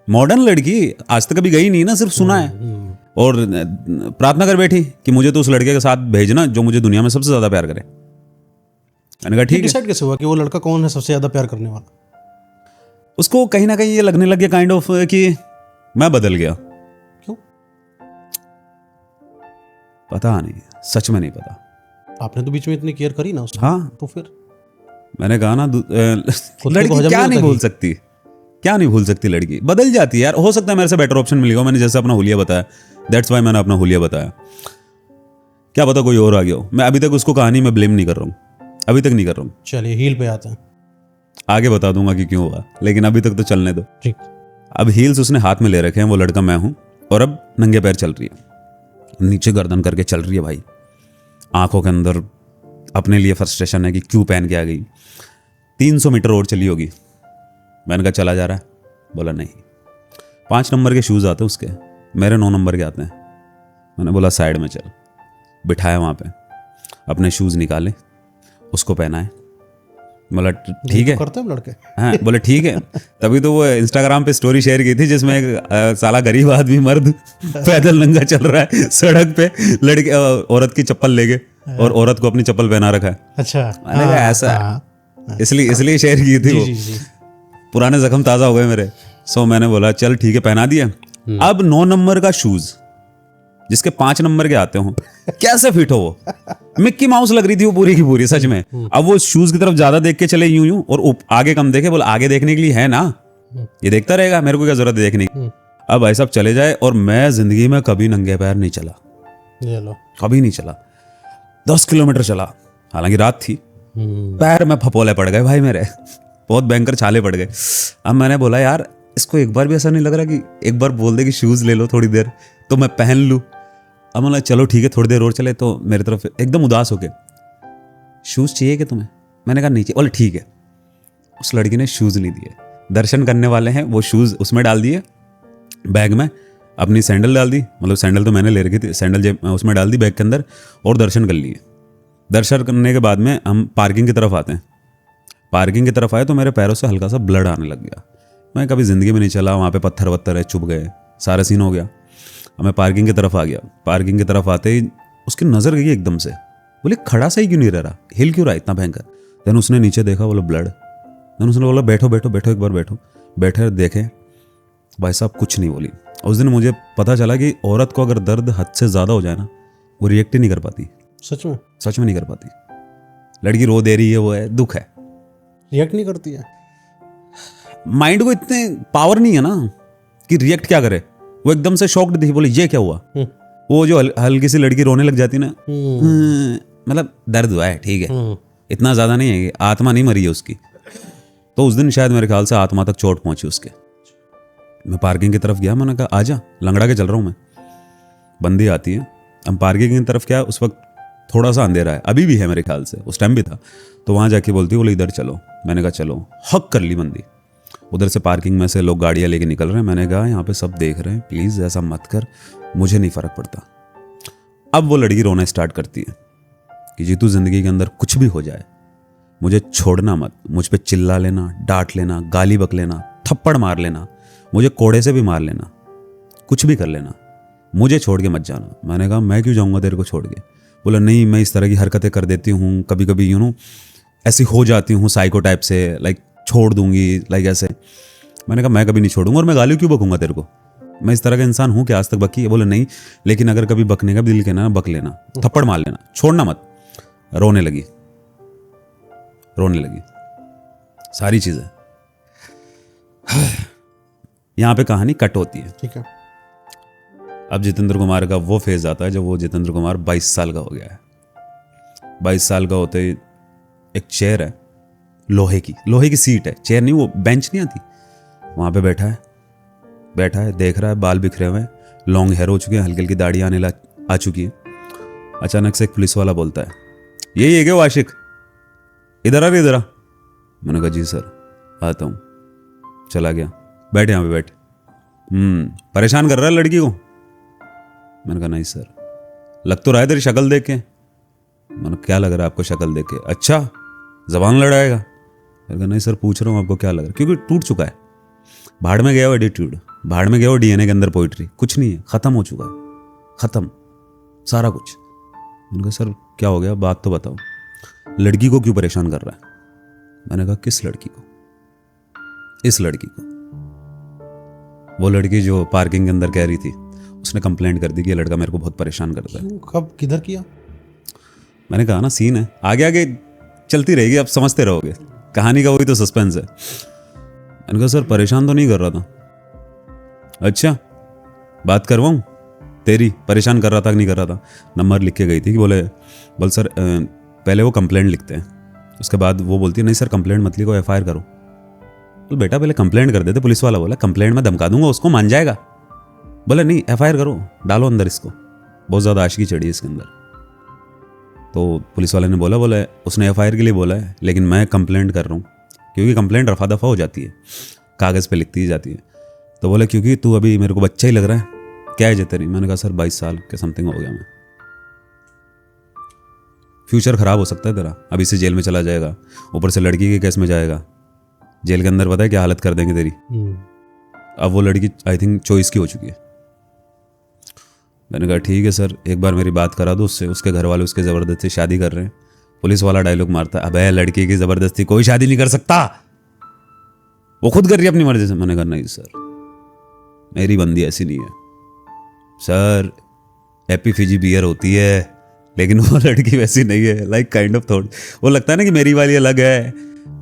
मॉडर्न लड़की, आज तक कभी गई नहीं ना, सिर्फ सुना है। और प्रार्थना कर बैठी कि मुझे तो उस लड़के के साथ भेजना जो मुझे दुनिया में सबसे ज्यादा प्यार करे। मैंने कहा ठीक है। डिसाइड कैसे हुआ कि वो लड़का कौन है सबसे ज्यादा प्यार करने वाला? उसको कहीं ना कहीं ये लगने लग गया काइंड ऑफ कि मैं बदल गया। क्यों? पता नहीं, सच में नहीं पता। आपने तो बीच में इतनी केयर करी ना उसकी। हाँ, तो फिर मैंने कहा ना लड़की क्या नहीं भूल सकती, क्या नहीं भूल सकती लड़की, बदल जाती है यार। हो सकता है मेरे से बेटर ऑप्शन मिलेगा। मैंने जैसे अपना हुलिया बताया, दैट्स वाई मैंने अपना हुलिया बताया। क्या पता कोई और आ गया हो। मैं अभी तक उसको कहानी में ब्लेम नहीं कर रहा हूँ, अभी तक नहीं कर रहा हूँ। चलिए हील पे आते हैं। आगे बता दूंगा कि क्यों हुआ, लेकिन अभी तक तो चलने दो। ठीक। अब हील्स उसने हाथ में ले रखे हैं, वो लड़का मैं हूं, और अब नंगे पैर चल रही है, नीचे गर्दन करके चल रही है भाई। आंखों के अंदर अपने लिए फ्रस्ट्रेशन है कि क्यों पहन के आ गई। 300 मीटर और चली होगी। मैंने कहा चला जा रहा है? बोला नहीं। 5 नंबर के शूज आते हैं उसके, मेरे 9 नंबर के आते हैं। मैंने बोला साइड में चल। बिठाया वहां पे, अपने शूज निकाले, उसको पहनाए। बोला ठीक है। करते हैं लड़के। हाँ, बोले ठीक है। तभी तो वो इंस्टाग्राम पे स्टोरी शेयर की थी जिसमें एक साला गरीब आदमी मर्द पैदल नंगा चल रहा है सड़क पे, लड़के औरत की चप्पल लेके, और औरत को अपनी चप्पल पहना रखा है। अच्छा, मैंने कहा ऐसा, इसलिए शेयर की थी वो। जी। पुराने जख्म ताजा हो गए मेरे। सो मैंने बोला चल ठीक है, पहना दिया। अब 9 नंबर का शूज जिसके 5 नंबर के आते हो, कैसे फिट हो वो? मिक्की माउस लग रही थी वो पूरी की पूरी, सच में। अब वो शूज की तरफ ज्यादा देख के चले यूं और आगे कम देखे। बोला आगे देखने के लिए है ना, ये देखता रहेगा, मेरे को क्या जरूरत है देखने की। अब भाई साहब चले जाए, और मैं जिंदगी में कभी नंगे पैर नहीं चला, कभी नहीं चला। 10 किलोमीटर चला, हालांकि रात थी। पैर में फपोले पड़ गए भाई मेरे, बहुत भयंकर छाले पड़ गए। अब मैंने बोला यार इसको एक बार भी ऐसा नहीं लग रहा कि एक बार बोल दे कि शूज ले लो थोड़ी देर तो मैं पहन लूं। अब मतलब चलो ठीक है, थोड़ी देर और चले। तो मेरी तरफ एकदम उदास हो गए, शूज चाहिए क्या तुम्हें? मैंने कहा नहीं चाहिए। बोले ठीक है। उस लड़की ने शूज नहीं दिए। दर्शन करने वाले हैं, वो शूज उसमें डाल दिए बैग में, अपनी सैंडल डाल दी, मतलब सैंडल तो मैंने ले रखी थी, सैंडल उसमें डाल दी बैग के अंदर, और दर्शन कर लिए। दर्शन करने के बाद में हम पार्किंग की तरफ आते हैं। पार्किंग की तरफ आए तो मेरे पैरों से हल्का सा ब्लड आने लग गया। मैं कभी ज़िंदगी में नहीं चला, वहाँ पे पत्थर वत्थर है, चुभ गए, सारा सीन हो गया। अब मैं पार्किंग की तरफ आ गया। पार्किंग की तरफ आते ही उसकी नज़र गई एकदम से, बोले खड़ा सही क्यों नहीं रह रहा, हिल क्यों रहा इतना भयंकर। देन उसने नीचे देखा, बोला ब्लड। देन उसने बोला बैठो बैठो बैठो, एक बार बैठो। बैठे देखे, भाई साहब कुछ नहीं बोली। उस दिन मुझे पता चला कि औरत को अगर दर्द हद से ज़्यादा हो जाए ना, वो रिएक्ट ही नहीं कर पाती। सच में? सच में नहीं कर पाती। लड़की रो दे रही है, वो है, दुख है, रिएक्ट नहीं करती है। माइंड को इतने पावर नहीं है ना कि रिएक्ट क्या करे। वो एकदम से शॉक्ड थी, बोले ये क्या हुआ। वो जो हल्की सी लड़की रोने लग जाती ना, मतलब दर्द हुआ है ठीक है, इतना ज्यादा नहीं है, आत्मा नहीं मरी है उसकी। तो उस दिन शायद मेरे ख्याल से आत्मा तक चोट पहुंची उसके। मैं पार्किंग की तरफ गया, मैंने कहा आजा, लंगड़ा के चल रहा हूं मैं। बंदी आती है, हम पार्किंग की तरफ, क्या उस वक्त थोड़ा सा अंधेरा है, अभी भी है मेरे ख्याल से, उस टाइम भी था। तो वहां जाके बोलती, बोले इधर चलो। मैंने कहा चलो, हक कर ली बंदी। उधर से पार्किंग में से लोग गाड़ियां लेके निकल रहे हैं। मैंने कहा यहाँ पे सब देख रहे हैं, प्लीज ऐसा मत कर, मुझे नहीं फर्क पड़ता। अब वो लड़की रोना स्टार्ट करती है कि जीतू जिंदगी के अंदर कुछ भी हो जाए, मुझे छोड़ना मत, मुझ पे चिल्ला लेना, डांट लेना, गाली बक लेना, थप्पड़ मार लेना, मुझे कोड़े से भी मार लेना, कुछ भी कर लेना, मुझे छोड़ के मत जाना। मैंने कहा मैं क्यों जाऊँगा तेरे को छोड़ के? बोला नहीं, मैं इस तरह की हरकतें कर देती हूँ, कभी कभी ऐसी हो जाती हूँ साइको टाइप से, लाइक छोड़ दूंगी, लाइक ऐसे। मैंने कहा मैं कभी नहीं छोड़ूंगा, और मैं गाली क्यों बकूंगा तेरे को? मैं इस तरह का इंसान हूँ कि आज तक बकी है? बोले नहीं, लेकिन अगर कभी बकने का भी दिल कहना, बक लेना, थप्पड़ मार लेना, छोड़ना मत। रोने लगी, रोने लगी, सारी चीजें। यहां पे कहानी कट होती है। ठीक है। अब जितेंद्र कुमार का वो फेज आता है जब वो जितेंद्र कुमार 22 साल का हो गया है। 22 साल का होते ही एक चेयर है, लोहे की सीट है, चेयर नहीं, वो बेंच नहीं आती, वहां पे बैठा है, देख रहा है, बाल बिखरे हुए हैं, लॉन्ग हेयर हो चुके हैं, हल्की हल्की दाढ़ी आ चुकी है। अचानक से एक पुलिस वाला बोलता है, यही है क्या वो आशिक? इधर आ। मैंने कहा जी सर आता हूँ। चला गया, बैठ यहाँ पे बैठ। परेशान कर रहा है लड़की को? मैंने कहा नहीं सर। लग तो रहा है तेरी शक्ल देख के। मैंने क्या लग रहा है आपको शक्ल देख के? अच्छा जबान लड़ाएगा? मैंने कहा नहीं सर, पूछ रहा हूँ आपको क्या लग रहा है, क्योंकि टूट चुका है, भाड़ में गया वो एटीट्यूड, भाड़ में गया वो डीएनए के अंदर पोइट्री, कुछ नहीं है, खत्म हो चुका है, खत्म सारा कुछ। मैंने कहा सर क्या हो गया, बात तो बताओ, लड़की को क्यों परेशान कर रहा है? मैंने कहा किस लड़की को? इस लड़की को। वो लड़की जो पार्किंग के अंदर कह रही थी, उसने कंप्लेंट कर दी कि ये लड़का मेरे को बहुत परेशान करता है। कब, किधर किया? मैंने कहा ना सीन है, आगे आगे चलती रहेगी, आप समझते रहोगे, कहानी का वही तो सस्पेंस है। मैंने कहा सर परेशान तो नहीं कर रहा था। अच्छा बात करवाऊं तेरी, परेशान कर रहा था कि नहीं कर रहा था? नंबर लिख के गई थी कि बोल सर पहले वो कंप्लेंट लिखते हैं, उसके बाद वो बोलती है नहीं सर कंप्लेंट मत लिखो, एफआईआर करो। तो बेटा पहले कंप्लेंट कर देते। पुलिस वाला बोला कंप्लेंट में धमका दूंगा उसको, मान जाएगा। बोला नहीं एफआईआर करो, डालो अंदर इसको, बहुत ज़्यादा आशिकी चढ़ी है इसके अंदर। तो पुलिस वाले ने बोला उसने एफआईआर के लिए बोला है, लेकिन मैं कंप्लेंट कर रहा हूँ, क्योंकि कंप्लेंट रफा दफा हो जाती है, कागज़ पे लिखती ही जाती है। तो बोला क्योंकि तू अभी मेरे को बच्चा ही लग रहा है, क्या है तेरी? मैंने कहा सर 22 साल के समथिंग हो गया मैं, फ्यूचर खराब हो सकता है तेरा, अभी से जेल में चला जाएगा, ऊपर से लड़की के केस में जाएगा, जेल के अंदर पता है क्या हालत कर देंगे तेरी। अब वो लड़की आई थिंक चॉइस की हो चुकी है। मैंने कहा ठीक है सर, एक बार मेरी बात करा दो उससे, उसके घर वाले उसके ज़बरदस्ती शादी कर रहे हैं। पुलिस वाला डायलॉग मारता है, अबे लड़की की ज़बरदस्ती कोई शादी नहीं कर सकता, वो खुद कर रही है अपनी मर्जी से। मैंने कहा नहीं सर, मेरी बंदी ऐसी नहीं है सर, हैप्पी फिजी बियर होती है, लेकिन वो लड़की वैसी नहीं है, लाइक काइंड ऑफ थॉट। वो लगता है ना कि मेरी वाली अलग है,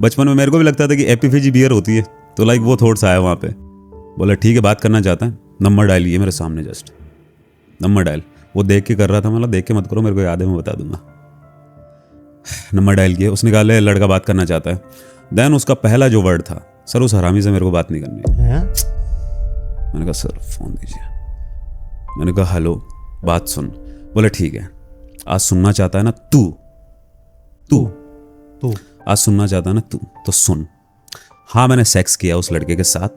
बचपन में मेरे को भी लगता था कि हैप्पी फिजी बियर होती है, तो लाइक वो थॉट्स आया वहाँ पे। बोला ठीक है बात करना चाहता है, नंबर डायल किया मेरे सामने, जस्ट नंबर डायल, वो देख के कर रहा था, मतलब देख के मत करो, मेरे को याद है मैं बता दूंगा। नंबर डायल किया, उसने कहा लड़का बात करना चाहता है। देन उसका पहला जो वर्ड था, सर उस हरामी से मेरे को बात नहीं करनी है। मैंने कहा सर फोन दीजिए। मैंने कहा हेलो बात सुन। बोले ठीक है, आज सुनना चाहता है ना तू आज सुनना चाहता है ना तू, तो सुन। हाँ मैंने सेक्स किया उस लड़के के साथ,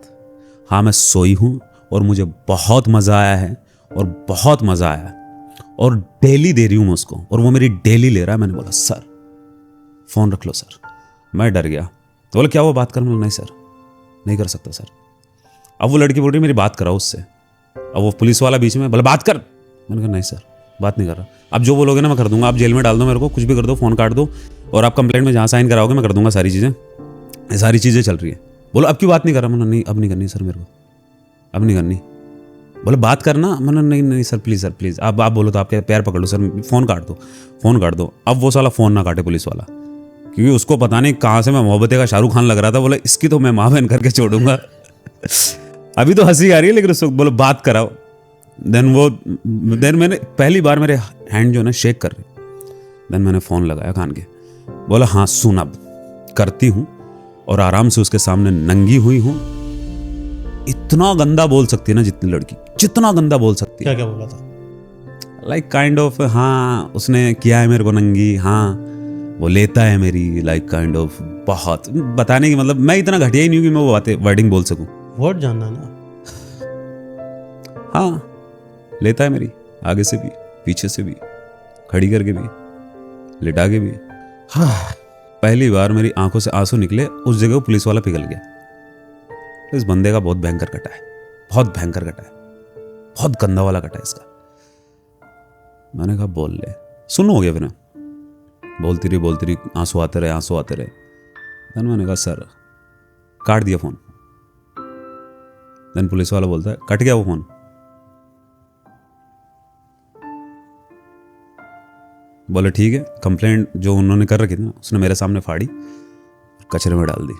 हाँ मैं सोई हूँ और मुझे बहुत मज़ा आया है, और बहुत मज़ा आया है, और डेली दे रही हूँ मैं उसको, और वो मेरी डेली ले रहा है। मैंने बोला सर फ़ोन रख लो सर। मैं डर गया। तो बोला क्या वो बात कर? मैं नहीं सर नहीं कर सकता सर। अब वो लड़की बोल रही मेरी बात कराओ उससे, अब वो पुलिस वाला बीच में बोला बात कर। मैंने कहा नहीं सर बात नहीं कर रहा, अब जो बोलोगे ना मैं कर दूंगा, आप जेल में डाल दो मेरे को, कुछ भी कर दो, फ़ोन काट दो, और आप कंप्लेंट में जहाँ साइन कराओगे मैं कर दूंगा, सारी चीज़ें चल रही है। बोलो अब क्यों बात नहीं कर रहा? मैंने नहीं अब नहीं करनी सर, मेरे को अब नहीं करनी। बोले बात करना। मैंने नहीं सर प्लीज़ आप बोलो तो आपके पैर पकड़ लो सर, फ़ोन काट दो। अब वो साला फ़ोन ना काटे पुलिस वाला, क्योंकि उसको पता नहीं कहाँ से मैं मोहब्बते का शाहरुख खान लग रहा था। बोले इसकी तो मैं माँ बहन करके छोड़ूंगा। अभी तो हंसी आ रही है, लेकिन उसको बोलो बात कराओ। देन मैंने पहली बार मेरे हैंड जो है ना शेक कर रहे, देन मैंने फ़ोन लगाया कान के, बोला हाँ सुन अब करती हूँ, और आराम से उसके सामने नंगी हुई हूँ। इतना गंदा बोल सकती है ना जितनी लड़की, जितना गंदा बोल सकती है। क्या बोला था? लाइक काइंड ऑफ हाँ उसने किया है मेरे को नंगी, हाँ वो लेता है मेरी, लाइक काइंड ऑफ बहुत बताने की, मतलब मैं इतना घटिया ही नहीं हूँ कि मैं वो बातें वर्डिंग बोल सकूं। वर्ड जानना ना। हाँ लेता है मेरी, आगे से भी पीछे से भी, खड़ी करके भी, लिटा के भी। हाँ पहली बार मेरी आंखों से आंसू निकले, उस जगह वो पुलिस वाला पिघल गया। तो इस बंदे का बहुत भयंकर कटा है, बहुत भयंकर कटा है, बहुत गंदा वाला कटा है इसका। मैंने कहा बोल ले, सुन हो गया फिर। बोलती रही, आंसू आते रहे। देन मैंने कहा सर, काट दिया फोन। देन पुलिस वाला बोलता है कट गया वो फोन। बोले ठीक है, कंप्लेंट जो उन्होंने कर रखी थी ना, उसने मेरे सामने फाड़ी, कचरे में डाल दी।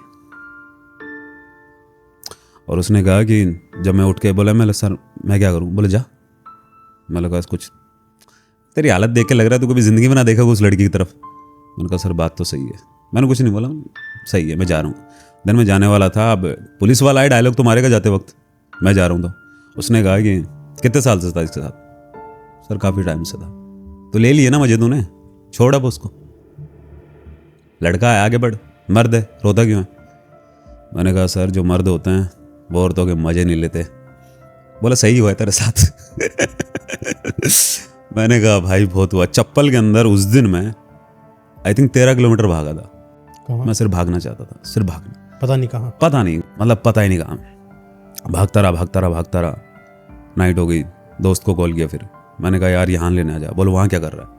और उसने कहा कि जब मैं उठ के बोला, मैं सर मैं क्या करूं? बोले जा। मैं लगा कुछ तेरी हालत देख के लग रहा है तू कभी जिंदगी में ना देखा उस लड़की की तरफ। मैंने कहा सर बात तो सही है। मैंने कुछ नहीं बोला, सही है मैं जा रहा हूँ। देन मैं जाने वाला था, अब पुलिस वाला आए डायलॉग तो मारेगा जाते वक्त, मैं जा रहा हूँ। तो उसने कहा कि कितने साल से था इसके साथ? सर काफ़ी टाइम से था। तो ले लिए ना मुझे तूने, छोड़ अब उसको, लड़का है आगे बढ़, मर्द है, रोता क्यों है? मैंने कहा सर जो मर्द होते हैं वो औरतों के मजे नहीं लेते। बोला सही हुआ है तेरे साथ। मैंने कहा भाई बहुत हुआ। चप्पल के अंदर उस दिन मैं आई थिंक 13 किलोमीटर भागा था। कहाँ? मैं सिर्फ भागना चाहता था, सिर्फ भागना, पता नहीं कहाँ। पता नहीं, मतलब पता ही नहीं कहाँ। भागता रहा। नाइट हो गई, दोस्त को कॉल किया, फिर मैंने कहा यार यहाँ लेने आ जा। बोलो वहाँ क्या कर रहा है?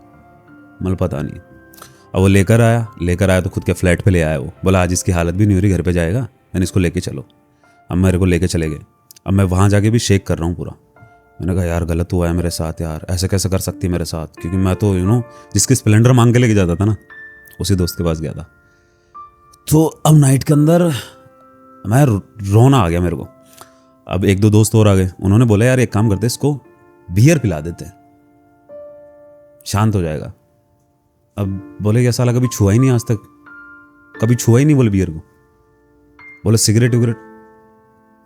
मतलब पता नहीं। अब वो लेकर आया तो खुद के फ्लैट पे ले आया वो। बोला आज इसकी हालत भी नहीं हो रही, घर पे जाएगा, मैंने इसको लेके चलो। अब मेरे को लेके चले गए। अब मैं वहाँ जाके भी शेक कर रहा हूँ पूरा। मैंने कहा यार गलत हुआ है मेरे साथ, यार ऐसे कैसे कर सकती है मेरे साथ? क्योंकि मैं तो जिसकी स्प्लेंडर मांग के लेके जाता था ना, उसी दोस्त के पास गया था। तो अब नाइट के अंदर मैं रोना आ गया मेरे को। अब एक दो दोस्त और आ गए, उन्होंने बोला यार एक काम करते, इसको बियर पिला देते हैं, शांत हो जाएगा। अब बोले क्या साला कभी छुआ ही नहीं, आज तक कभी छुआ ही नहीं बोले बियर को। बोले सिगरेट विगरेट,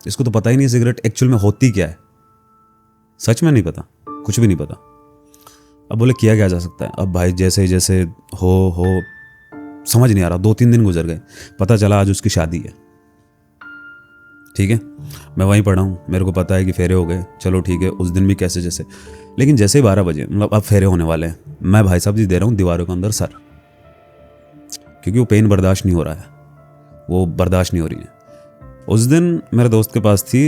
इसको तो पता ही नहीं सिगरेट एक्चुअल में होती क्या है, सच में नहीं पता, कुछ भी नहीं पता। अब बोले किया क्या जा सकता है? अब भाई जैसे जैसे हो समझ नहीं आ रहा। 2-3 दिन गुजर गए, पता चला आज उसकी शादी है। ठीक है, मैं वहीं पड़ा हूँ, मेरे को पता है कि फेरे हो गए, चलो ठीक है। उस दिन भी कैसे जैसे, लेकिन जैसे ही 12 बजे, मतलब अब फेरे होने वाले हैं, मैं भाई साहब जी दे रहा हूँ दीवारों के अंदर सर, क्योंकि वो पेन बर्दाश्त नहीं हो रहा है, वो बर्दाश्त नहीं हो रही है। उस दिन मेरे दोस्त के पास थी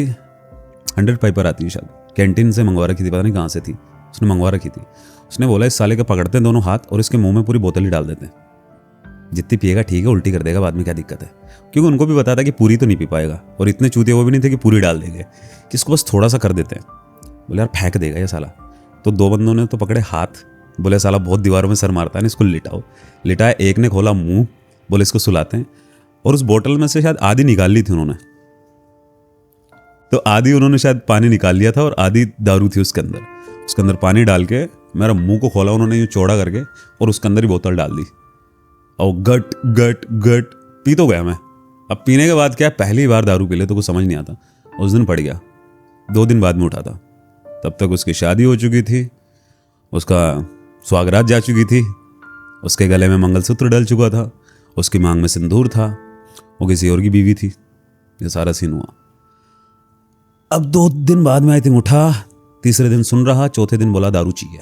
100 पाइपर आती है शायद, कैंटीन से मंगवा रखी थी, पता नहीं कहाँ से थी, उसने मंगवा रखी थी। उसने बोला इस साले के पकड़ते हैं दोनों हाथ और इसके मुंह में पूरी बोतल ही डाल देते हैं, जितनी पिएगा ठीक है, उल्टी कर देगा बाद में, क्या दिक्कत है? क्योंकि उनको भी पता था कि पूरी तो नहीं पी पाएगा, और इतने चूतिए वो भी नहीं थे कि पूरी डाल देंगे, कि इसको बस थोड़ा सा कर देते हैं। बोले यार फेंक देगा ये साला। तो 2 बंदों ने तो पकड़े हाथ, बोले साला बहुत दीवारों में सर मारता है ना, इसको लिटाओ। लिटाया, एक ने खोला मुंह, बोले इसको सुलाते हैं। और उस बोतल में से शायद आधी निकाल ली थी उन्होंने, तो आधी उन्होंने शायद पानी निकाल लिया था और आधी दारू थी उसके अंदर। उसके अंदर पानी डाल के मेरा मुंह को खोला उन्होंने यूँ चौड़ा करके, और उसके अंदर ही बोतल डाल दी, और गट गट गट पी तो गया मैं। अब पीने के बाद क्या, पहली बार दारू पी ले तो कुछ समझ नहीं आता। उस दिन पड़ गया, 2 दिन बाद में उठा था। तब तक उसकी शादी हो चुकी थी, उसका स्वागरात जा चुकी थी, उसके गले में मंगलसूत्र डल चुका था, उसकी मांग में सिंदूर था, वो किसी और की बीवी थी। ये सारा सीन हुआ। अब 2 दिन बाद में आई थिंक उठा, तीसरे दिन सुन रहा, चौथे दिन बोला दारू चाहिए,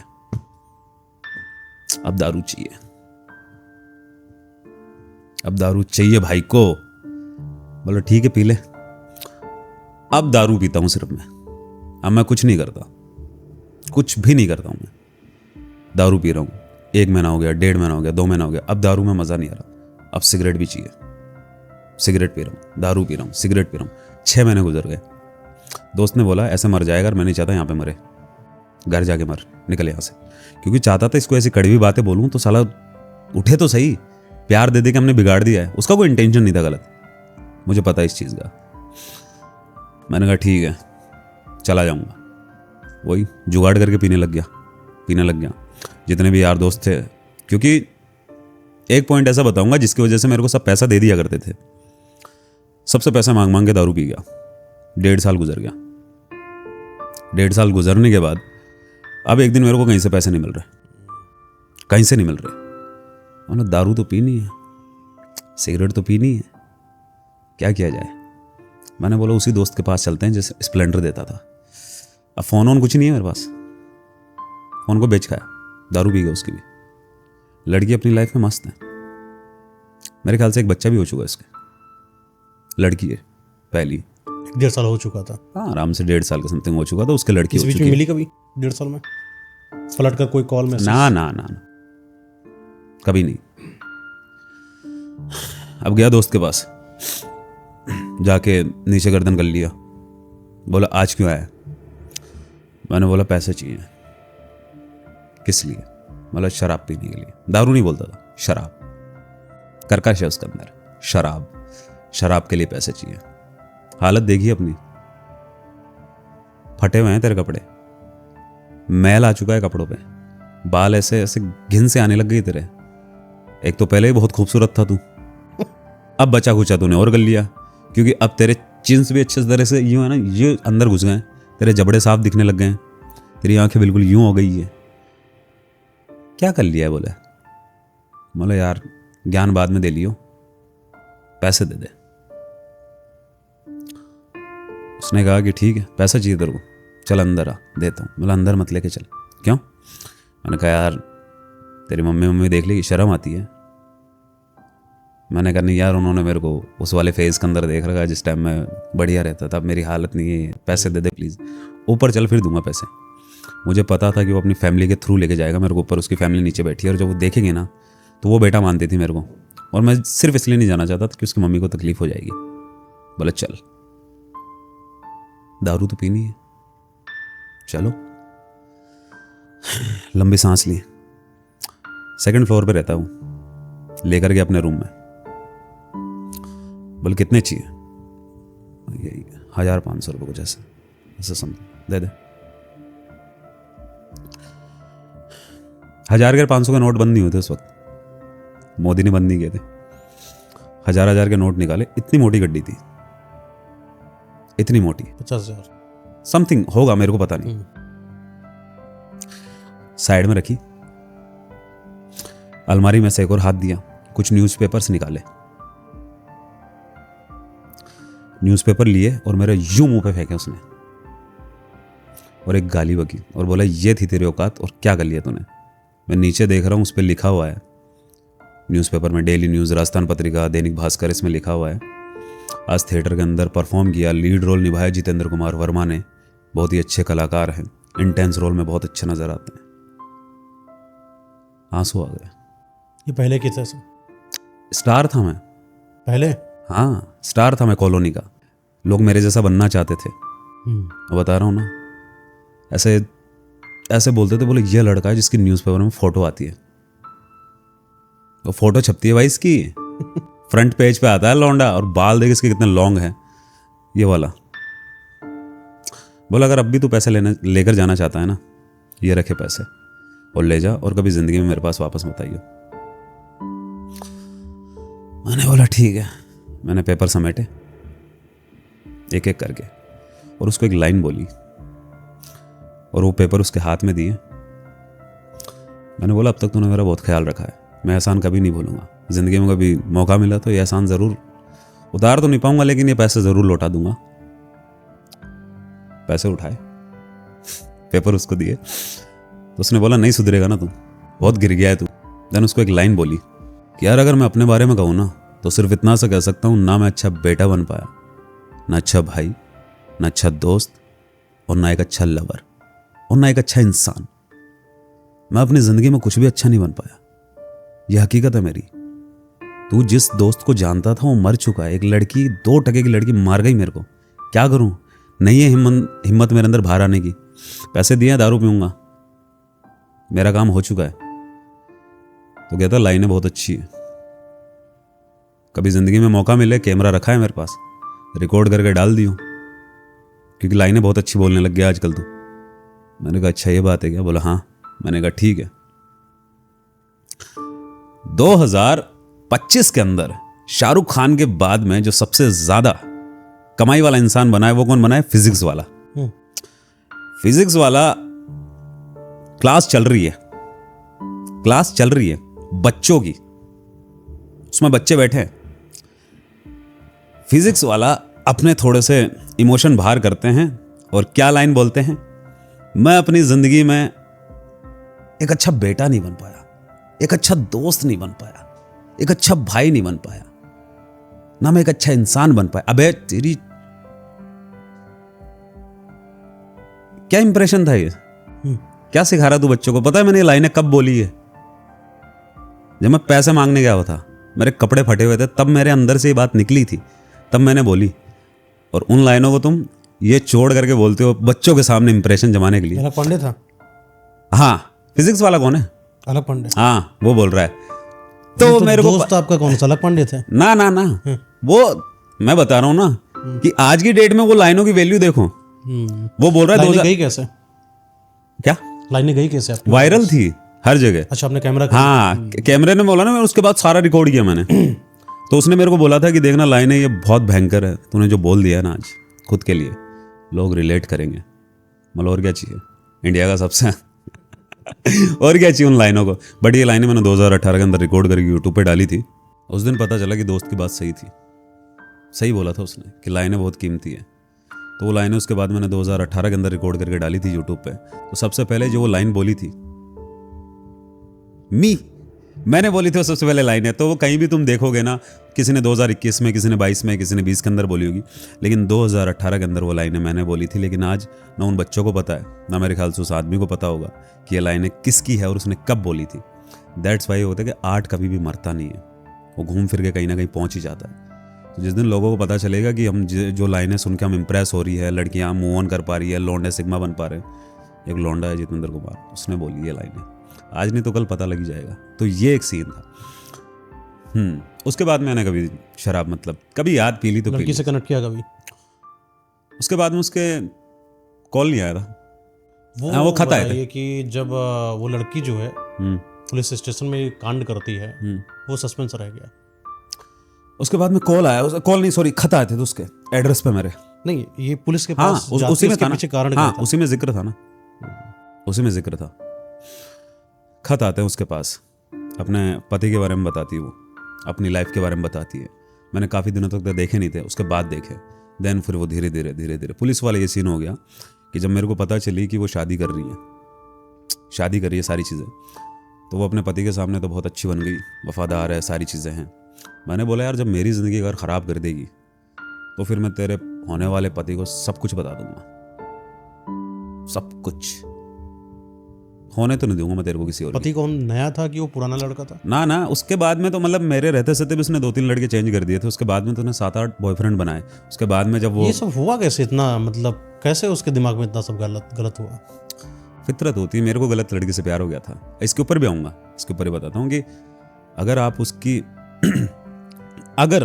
अब दारू चाहिए, अब दारू चाहिए भाई को। बोला ठीक है पी ले। अब दारू पीता हूं सिर्फ मैं, अब मैं कुछ नहीं करता, कुछ भी नहीं करता हूं मैं, दारू पी रहा हूं। 1 महीना हो गया, 1.5 महीना हो गया, 2 महीना हो गया, अब दारू में मजा नहीं आ रहा। अब सिगरेट भी चाहिए, सिगरेट पी रहा हूं, दारू पी रहा हूं, सिगरेट पी रहा हूं। 6 महीने गुजर गए। दोस्त ने बोला ऐसे मर जाएगा, मैं नहीं चाहता यहाँ पे मरे, घर जाके मर, निकल यहाँ से। क्योंकि चाहता था इसको ऐसी कड़वी बातें बोलूं तो साला उठे तो सही, प्यार दे दे के हमने बिगाड़ दिया है। उसका कोई इंटेंशन नहीं था गलत, मुझे पता है इस चीज़ का। मैंने कहा ठीक है चला जाऊंगा। वही जुगाड़ करके पीने लग गया। जितने भी यार दोस्त थे, क्योंकि एक पॉइंट ऐसा बताऊंगा जिसकी वजह से मेरे को सब पैसा दे दिया करते थे, सबसे पैसा मांग मांग के दारू पी गया। 1.5 साल गुजर गया। 1.5 साल गुजरने के बाद अब एक दिन मेरे को कहीं से पैसे नहीं मिल रहे, कहीं से नहीं मिल रहे। मतलब दारू तो पीनी है, सिगरेट तो पीनी है, क्या किया जाए? मैंने बोला उसी दोस्त के पास चलते हैं जैसे स्प्लेंडर देता था। अब फ़ोन कुछ नहीं है मेरे पास, फ़ोन को बेच खाया, दारू पी गया उसकी भी। लड़की अपनी लाइफ में मस्त है, मेरे ख्याल से एक बच्चा भी हो चुका है इसके, लड़की है पहली। 1.5 साल हो चुका था। हाँ आराम से 1.5 साल का समथिंग हो चुका था, उसके लड़की इस हो बीच चुकी में है। मिली कभी 1.5 साल में पलट कर कोई कॉल मैसेज? ना ना ना ना, कभी नहीं। अब गया दोस्त के पास, जाके नीचे गर्दन कर लिया, बोला आज क्यों आया? मैंने बोला पैसे चाहिए। किस लिए? बोला शराब पीने के लिए। दारू नहीं बोलता था, शराब। कर्कश है उसके अंदर, शराब। शराब के लिए पैसे चाहिए। हालत देखी अपनी, फटे हुए हैं तेरे कपड़े, मैल आ चुका है कपड़ों पे, बाल ऐसे ऐसे घिन से आने लग गई तेरे। एक तो पहले ही बहुत खूबसूरत था तू, अब बचा खुचा तूने और कर लिया, क्योंकि अब तेरे चिन्स भी अच्छे तरह से यूं है ना, ये अंदर घुस गए, तेरे जबड़े साफ दिखने लग गए, तेरी आंखें बिल्कुल यूं हो गई है। क्या कर लिया है? बोले यार ज्ञान बाद में दे लियो, पैसे दे दे। उसने कहा कि ठीक है पैसा चाहिए तेरे को, चल अंदर आ देता हूँ। बोला अंदर मत लेके चल। क्यों? मैंने कहा यार तेरी मम्मी देख लेगी, शर्म आती है। मैंने कहा नहीं यार, उन्होंने मेरे को उस वाले फेज के अंदर देख रखा है जिस टाइम मैं बढ़िया रहता था, अब मेरी हालत नहीं है, पैसे दे दे प्लीज़। ऊपर चल फिर दूंगा पैसे। मुझे पता था कि वो अपनी फैमिली के थ्रू लेके जाएगा मेरे को ऊपर, उसकी फैमिली नीचे बैठी है, और जब वो देखेंगे ना तो वो बेटा मानती थी मेरे को, और मैं सिर्फ इसलिए नहीं जाना चाहता था कि उसकी मम्मी को तकलीफ हो जाएगी। बोला चल, दारू तो पीनी है, चलो। लंबी सांस ली। 2nd फ्लोर पे रहता हूँ, लेकर गया अपने रूम में। बोले कितने चाहिए? यही 1500 रुपये कुछ ऐसे समथिंग दे दे। 1000 के 500 के नोट बंद नहीं होते उस वक्त, मोदी ने बंद नहीं किए थे। 1000 के नोट निकाले, इतनी मोटी गड्डी थी, इतनी मोटी, 50,000 समथिंग होगा, मेरे को पता नहीं। साइड में रखी, अलमारी में से एक और हाथ दिया, कुछ न्यूज़पेपर्स निकाले, न्यूज़पेपर लिए और मेरे यूं मुंह पे फेंके उसने, और एक गाली बकी और बोला ये थी तेरी औकात और क्या कर लिया तूने? मैं नीचे देख रहा हूँ, उस पर लिखा हुआ है न्यूज़पेपर में, डेली न्यूज़, राजस्थान पत्रिका, दैनिक भास्कर, इसमें लिखा हुआ है आज थिएटर के अंदर परफॉर्म किया, लीड रोल निभाया जितेंद्र कुमार वर्मा ने, बहुत ही अच्छे कलाकार हैं, इंटेंस रोल में बहुत अच्छे नजर आते हैं। आंसू आ गए। ये पहले की था सब? स्टार था मैं पहले? हाँ स्टार था मैं कॉलोनी का, लोग मेरे जैसा बनना चाहते थे। मैं बता रहा हूँ ना, ऐसे ऐसे बोलते थे, बोले ये लड़का है जिसकी न्यूज़पेपर में फोटो आती है, वो फोटो छपती है भाई इसकी, फ्रंट पेज पे आता है लौंडा, और बाल देख इसके कितने लॉन्ग हैं, ये वाला। बोला अगर अब भी तू पैसे लेकर जाना चाहता है ना, ये रखे पैसे और ले जा, और कभी जिंदगी में मेरे पास वापस मत आइयो। मैंने बोला ठीक है। मैंने पेपर समेटे एक एक करके, और उसको एक लाइन बोली, और वो पेपर उसके हाथ में दिए। मैंने बोला अब तक तूने मेरा बहुत ख्याल रखा है, मैं एहसान कभी नहीं भूलूंगा, ज़िंदगी में कभी मौका मिला तो ये एहसान ज़रूर उतार तो नहीं पाऊंगा, लेकिन ये पैसे ज़रूर लौटा दूंगा। पैसे उठाए, पेपर उसको दिए, तो उसने बोला नहीं सुधरेगा ना तू, बहुत गिर गया है तू। देन उसको एक लाइन बोली कि यार अगर मैं अपने बारे में कहूँ ना तो सिर्फ इतना सा कह सकता हूँ, ना मैं अच्छा बेटा बन पाया, ना अच्छा भाई, ना अच्छा दोस्त, और ना एक अच्छा लवर, और ना एक अच्छा इंसान। मैं अपनी ज़िंदगी में कुछ भी अच्छा नहीं बन पाया, यह हकीकत है मेरी। तू जिस दोस्त को जानता था वो मर चुका है, एक लड़की, 2 टके की लड़की मार गई मेरे को, क्या करूं? नहीं है हिम्मत मेरे अंदर बाहर आने की। पैसे दिए, दारू पीऊंगा, मेरा काम हो चुका है। तो कहता लाइनें बहुत अच्छी है, कभी जिंदगी में मौका मिले, कैमरा रखा है मेरे पास, रिकॉर्ड करके डाल दियो, क्योंकि लाइनें बहुत अच्छी बोलने लग गया आजकल तो। मैंने कहा अच्छा ये बात है क्या? बोला हाँ। मैंने कहा ठीक है। 2025 के अंदर शाहरुख खान के बाद में जो सबसे ज्यादा कमाई वाला इंसान बना है, वो कौन बना है? फिजिक्स वाला। फिजिक्स वाला क्लास चल रही है बच्चों की, उसमें बच्चे बैठे हैं। फिजिक्स वाला अपने थोड़े से इमोशन बाहर करते हैं और क्या लाइन बोलते हैं? मैं अपनी जिंदगी में एक अच्छा बेटा नहीं बन पाया, एक अच्छा दोस्त नहीं बन पाया, एक अच्छा भाई नहीं बन पाया, ना मैं एक अच्छा इंसान बन पाया। अबे तेरी क्या इंप्रेशन था ये? क्या सिखा रहा तू बच्चों को? पता है मैंने ये लाइनें कब बोली है? जब मैं पैसे मांगने गया हुआ था, मेरे कपड़े फटे हुए थे, तब मेरे अंदर से ये बात निकली थी, तब मैंने बोली। और उन लाइनों को तुम ये छोड़ करके बोलते हो बच्चों के सामने इंप्रेशन जमाने के लिए। अलग पांडे था। हाँ, फिजिक्स वाला कौन है? अलग पांडे। हाँ, वो बोल रहा है। तो मेरे को दोस्त आपका कौन सा? अलग पांडे थे? ना ना ना, वो मैं बता रहा हूँ ना कि आज की डेट में वो लाइनों की वैल्यू देखो। वो बोल रहा है लाइनें गई कैसे? क्या लाइनें गई कैसे आपकी? वायरल थी हर जगह। अच्छा, आपने कैमरा हाँ, कैमरे ने बोला ना, मैं उसके बाद सारा रिकॉर्ड किया मैंने। तो उसने मेरे को बोला था कि देखना लाइनें ये बहुत भयंकर है, तूने जो बोल दिया ना आज खुद के लिए, लोग रिलेट करेंगे। मतलब और क्या चाहिए इंडिया का सबसे और क्या चाहिए उन लाइनों को। बट ये लाइनें मैंने 2018 के अंदर रिकॉर्ड करके यूट्यूब पे डाली थी। उस दिन पता चला कि दोस्त की बात सही थी, सही बोला था उसने कि लाइनें बहुत कीमती है। तो वो लाइनें उसके बाद मैंने 2018 के अंदर रिकॉर्ड करके डाली थी यूट्यूब पे। तो सबसे पहले जो वो लाइन बोली थी मैंने बोली थी, सबसे पहले लाइन है। तो वो कहीं भी तुम देखोगे ना, किसी ने 2021 में, किसी ने 22 में, किसी ने 20 के अंदर बोली होगी, लेकिन 2018 के अंदर वो लाइनें मैंने बोली थी। लेकिन आज ना उन बच्चों को पता है, ना मेरे ख्याल से उस आदमी को पता होगा कि ये लाइनें किसकी है और उसने कब बोली थी। दैट्स वाई होता है कि आर्ट कभी भी मरता नहीं है, वो घूम फिर के कहीं ना कहीं पहुंच ही जाता है। तो जिस दिन लोगों को पता चलेगा कि हम जो लाइनें सुन के हम इंप्रेस हो रही है, लड़कियां मूव ऑन कर पा रही है, लौंडे सिग्मा बन पा रहे हैं। एक लौंडा है जितेंद्र कुमार, उसने बोली ये लाइनें, आज नहीं तो कल पता लग जाएगा। तो ये एक सीन था। उसके बाद मैंने कभी शराब, मतलब कभी याद पी ली तो पी लड़की ली। से कनेक्ट किया कभी? उसके बाद में उसके कॉल नहीं आया था। वो वो खत आए थे। बताइए कि जब वो लड़की जो है पुलिस स्टेशन में कांड करती है, वो सस्पेंस रह गया। उसके बाद में कॉल आया, कॉल नहीं सॉरी, खत आए थे तो उसके एड्रेस पे मेरे। नहीं, ये पुलिस के हाँ, पास उसी में उसके था ना। पीछे कारण क्या हाँ, था? उसी में जिक्र था ना, उसी में जिक्र था। खत आते हैं उसके पास, अपने पति के बारे में बताती है, वो अपनी लाइफ के बारे में बताती है। मैंने काफ़ी दिनों तक तो देखे नहीं थे, उसके बाद देखे। देन फिर वो धीरे धीरे पुलिस वाला ये सीन हो गया कि जब मेरे को पता चली कि वो शादी कर रही है सारी चीज़ें, तो वो अपने पति के सामने तो बहुत अच्छी बन गई, वफादार है, सारी चीज़ें हैं। मैंने बोला यार, जब मेरी ज़िंदगी अगर ख़राब कर देगी तो फिर मैं तेरे होने वाले पति को सब कुछ बता दूंगा, सब कुछ। होने तो नहीं दूंगा मैं तेरे को किसी और पति कौन नया था कि वो पुराना लड़का था? ना, उसके बाद में तो मतलब मेरे रहते सहते भी उसने 2-3 लड़के चेंज कर दिए थे। उसके बाद में तो उसने 7-8 बॉयफ्रेंड बनाए। उसके बाद में जब वो, ये सब हुआ कैसे इतना, मतलब कैसे उसके दिमाग में इतना सब गलत हुआ? फितरत होती है। मेरे को गलत लड़की से प्यार हो गया था। इसके ऊपर भी आऊँगा, इसके ऊपर ही बताता हूँ कि अगर आप उसकी अगर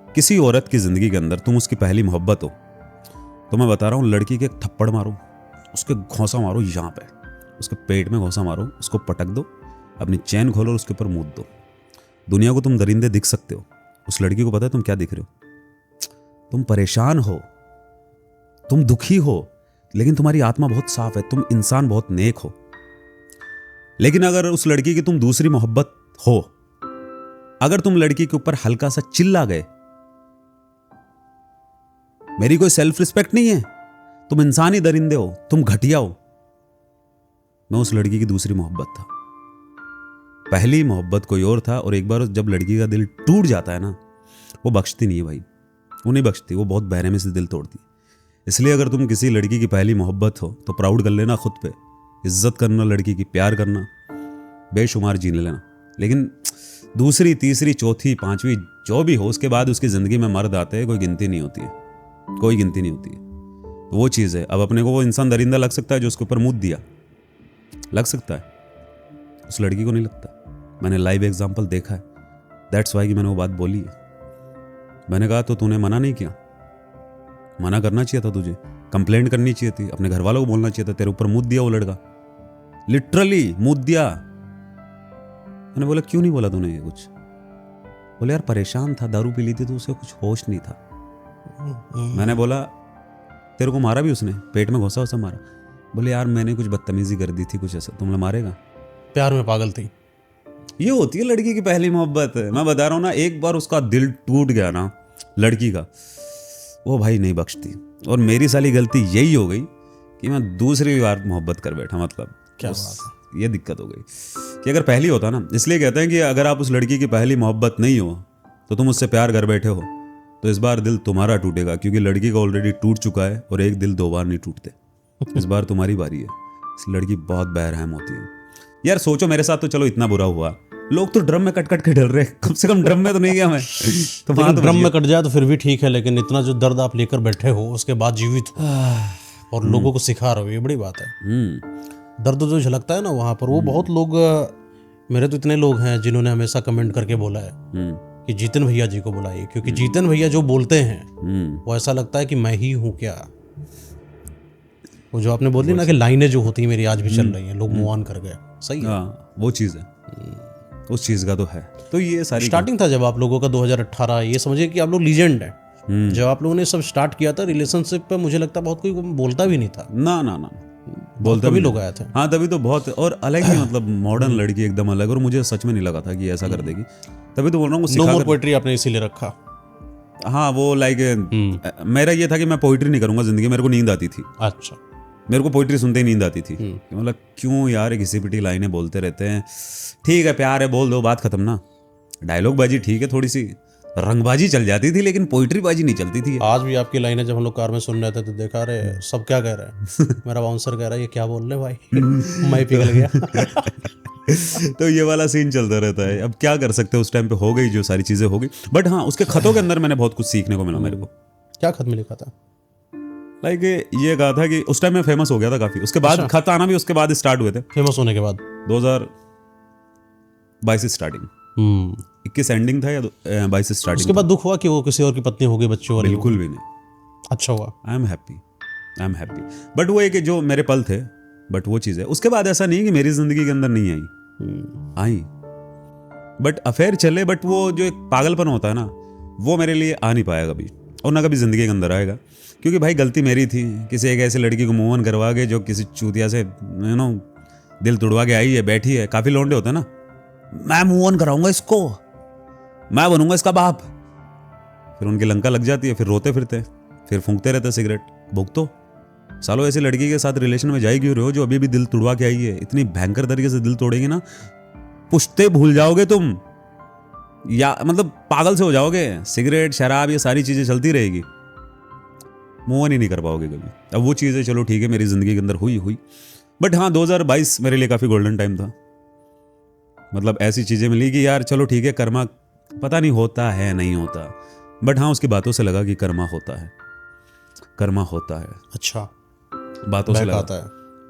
किसी औरत की ज़िंदगी के अंदर तुम उसकी पहली मोहब्बत हो, तो मैं बता रहा हूँ, लड़की के थप्पड़ मारो, उसके घोंसा मारो, यहाँ पे उसके पेट में घोंसा मारो, उसको पटक दो, अपनी चैन खोलो और उसके ऊपर मूत दो। दुनिया को तुम दरिंदे दिख सकते हो, उस लड़की को पता है तुम क्या दिख रहे हो? तुम परेशान हो, तुम दुखी हो, लेकिन तुम्हारी आत्मा बहुत साफ है, तुम इंसान बहुत नेक हो। लेकिन अगर उस लड़की की तुम दूसरी मोहब्बत हो, अगर तुम लड़की के ऊपर हल्का सा चिल्ला गए, मेरी कोई सेल्फ रिस्पेक्ट नहीं है, तुम इंसानी दरिंदे हो, तुम घटिया हो। मैं उस लड़की की दूसरी मोहब्बत था, पहली मोहब्बत कोई और था। और एक बार जब लड़की का दिल टूट जाता है ना, वो बख्शती नहीं है भाई, वो नहीं बख्शती, वो बहुत बहरे में से दिल तोड़ती। इसलिए अगर तुम किसी लड़की की पहली मोहब्बत हो तो प्राउड कर लेना खुद पे, इज्जत करना लड़की की, प्यार करना, बेशुमार जीने लेना। लेकिन दूसरी, तीसरी, चौथी, पांचवी जो भी हो, उसके बाद उसकी ज़िंदगी में मर्द आते हैं, कोई गिनती नहीं होती है, कोई गिनती नहीं होती है। तो वो चीज़ है। अब अपने को वो इंसान दरिंदा लग सकता है जो उसके ऊपर मूत दिया, लग सकता है, उस लड़की को नहीं लगता। मैंने लाइव एग्जाम्पल देखा है। दैट्स वाई कि मैंने वो बात बोली है। मैंने कहा तो तूने मना नहीं किया, मना करना चाहिए था तुझे, कंप्लेंट करनी चाहिए थी, अपने घर वालों को बोलना चाहिए था, तेरे ऊपर मूत दिया वो लड़का, लिटरली मूत दिया। मैंने बोला क्यों नहीं बोला तूने ये कुछ? बोले यार परेशान था, दारू पी ली थी तो उसे कुछ होश नहीं था। मैंने बोला तेरे को मारा भी उसने, पेट में घुसा उसे मारा? बोले यार मैंने कुछ बदतमीजी कर दी थी, कुछ ऐसा, तुमने मारेगा? प्यार में पागल थी। ये होती है लड़की की पहली मोहब्बत। मैं बता रहा हूँ ना, एक बार उसका दिल टूट गया ना लड़की का, वो भाई नहीं बख्शती। और मेरी साली गलती यही हो गई कि मैं दूसरी बार मोहब्बत कर बैठा, मतलब क्या बात है। ये दिक्कत हो गई। कि अगर पहली होता ना, इसलिए कहते हैं कि अगर आप उस लड़की की पहली मोहब्बत नहीं हो तो तुम उससे प्यार कर बैठे हो, तो इस बार दिल तुम्हारा टूटेगा, क्योंकि लड़की का ऑलरेडी टूट चुका है और एक दिल 2 बार नहीं टूटते। इस बार तुम्हारी बारी है। इस लड़की बहुत बेरहम होती है यार। सोचो मेरे साथ तो चलो इतना बुरा हुआ, लोग तो ड्रम में कट कट के डर रहे, कम से कम ड्रम में तो नहीं गया मैं। तो वहां तो ड्रम में कट जाए तो फिर भी ठीक है, लेकिन इतना जो दर्द आप लेकर बैठे हो उसके बाद जीवित हो और लोगों को सिखा रहे हो, ये बड़ी बात है। दर्द जो झलकता है ना वहां पर, वो बहुत लोग, मेरे तो इतने लोग हैं जिन्होंने हमेशा कमेंट करके बोला है कि जीतन भैया जी को बुलाइए, क्योंकि जीतन भैया जो बोलते हैं वो ऐसा लगता है कि मैं ही हूँ क्या। वो जो आपने बोली ना कि लाइनें जो होती है मेरी आज भी चल रही हैं, लोग मूव ऑन कर गए, सही है। हाँ, वो चीज़ है, उस चीज़ का तो है। तो ये सारी स्टार्टिंग था जब आप लोगों का 2018, ये समझिए कि आप लोग लीजेंड है। जब आप लोगों ने सब स्टार्ट किया था रिलेशनशिप पे, मुझे लगता बहुत कोई बोलता भी नहीं था। ना बोलते भी लोग आए थे। हाँ, तभी तो बहुत, और अलग ही मतलब मॉडर्न लड़की एकदम अलग, और मुझे सच में नहीं लगा था कि ऐसा कर देगी। तभी तो बोल रहा हूँ, नो मोर पोएट्री आपने इसीलिए रखा। हाँ, वो लाइक मेरा ये था कि मैं पोइट्री नहीं करूंगा जिंदगी, मेरे को नींद आती थी। अच्छा, मेरे को पोइट्री सुनते ही नींद आती थी। मतलब क्यों यार घिसी पिटी लाइनें बोलते रहते हैं। ठीक है, प्यार है, बोल दो, बात खत्म ना। डायलॉग बाजी ठीक है, थोड़ी सी रंगबाजी चल जाती थी, लेकिन पोइट्री बाजी नहीं चलती थी। आज भी आपकी लाइनें जब हम लोग कार में सुन रहे थे तो देखा रहे सब क्या कह रहे हैं। मेरा बाउंसर कह रहा है ये क्या बोल रहे भाई। मैं पिघल गया। तो ये वाला सीन चलता रहता है। अब क्या कर सकते हैं, उस टाइम पे हो गई जो सारी चीजें हो गई। बट हाँ, उसके खतों के अंदर मैंने बहुत कुछ सीखने को मिला मेरे को। क्या खत में लिखा था? लाइक ये कहा था कि उस टाइम में फेमस हो गया था काफी, उसके बाद खत आना भी उसके बाद स्टार्ट हुए थे। फेमस होने के बाद 2022 स्टार्टिंग, 21 एंडिंग था या 22 स्टार्टिंग। उसके बाद दुख हुआ कि वो किसी और की पत्नी हो गई, बच्चों और? बिल्कुल भी नहीं। अच्छा हुआ। I am happy. बट वो एक जो मेरे पल थे, बट वो चीज़ है। उसके बाद ऐसा नहीं कि मेरी जिंदगी के अंदर नहीं आई, बट अफेयर चले, बट वो जो एक पागलपन होता है ना, वो मेरे लिए आ नहीं पाया कभी, और ना कभी जिंदगी के अंदर आएगा। क्योंकि भाई गलती मेरी थी, किसी एक ऐसी लड़की को मूव ऑन करवा के, जो किसी चूतिया से दिल तुड़वा के आई है, बैठी है। काफी लौंडे होते हैं ना, मैं मूव ऑन कराऊंगा इसको, मैं बनूंगा इसका बाप। फिर उनकी लंका लग जाती है, फिर रोते फिरते, फिर फूंकते रहते सिगरेट। भुगतो सालों ऐसी लड़की के साथ रिलेशन में जाएगी हो रहे हो जो अभी भी दिल तुड़वा के आई है। इतनी भयंकर तरीके से दिल तोड़ेगी ना, पुश्ते भूल जाओगे तुम, या मतलब पागल से हो जाओगे। सिगरेट, शराब, ये सारी चीजें चलती रहेगी, मूव ऑन ही नहीं कर पाओगे कभी। अब वो चीज़ें चलो ठीक है, मेरी जिंदगी के अंदर हुई। बट हाँ, 2022 मेरे लिए काफ़ी गोल्डन टाइम था। मतलब ऐसी चीज़ें मिली कि यार चलो ठीक है, कर्मा पता नहीं होता है नहीं होता, बट हाँ उसकी बातों से लगा कि कर्मा होता है। अच्छा, बातों से लगा है।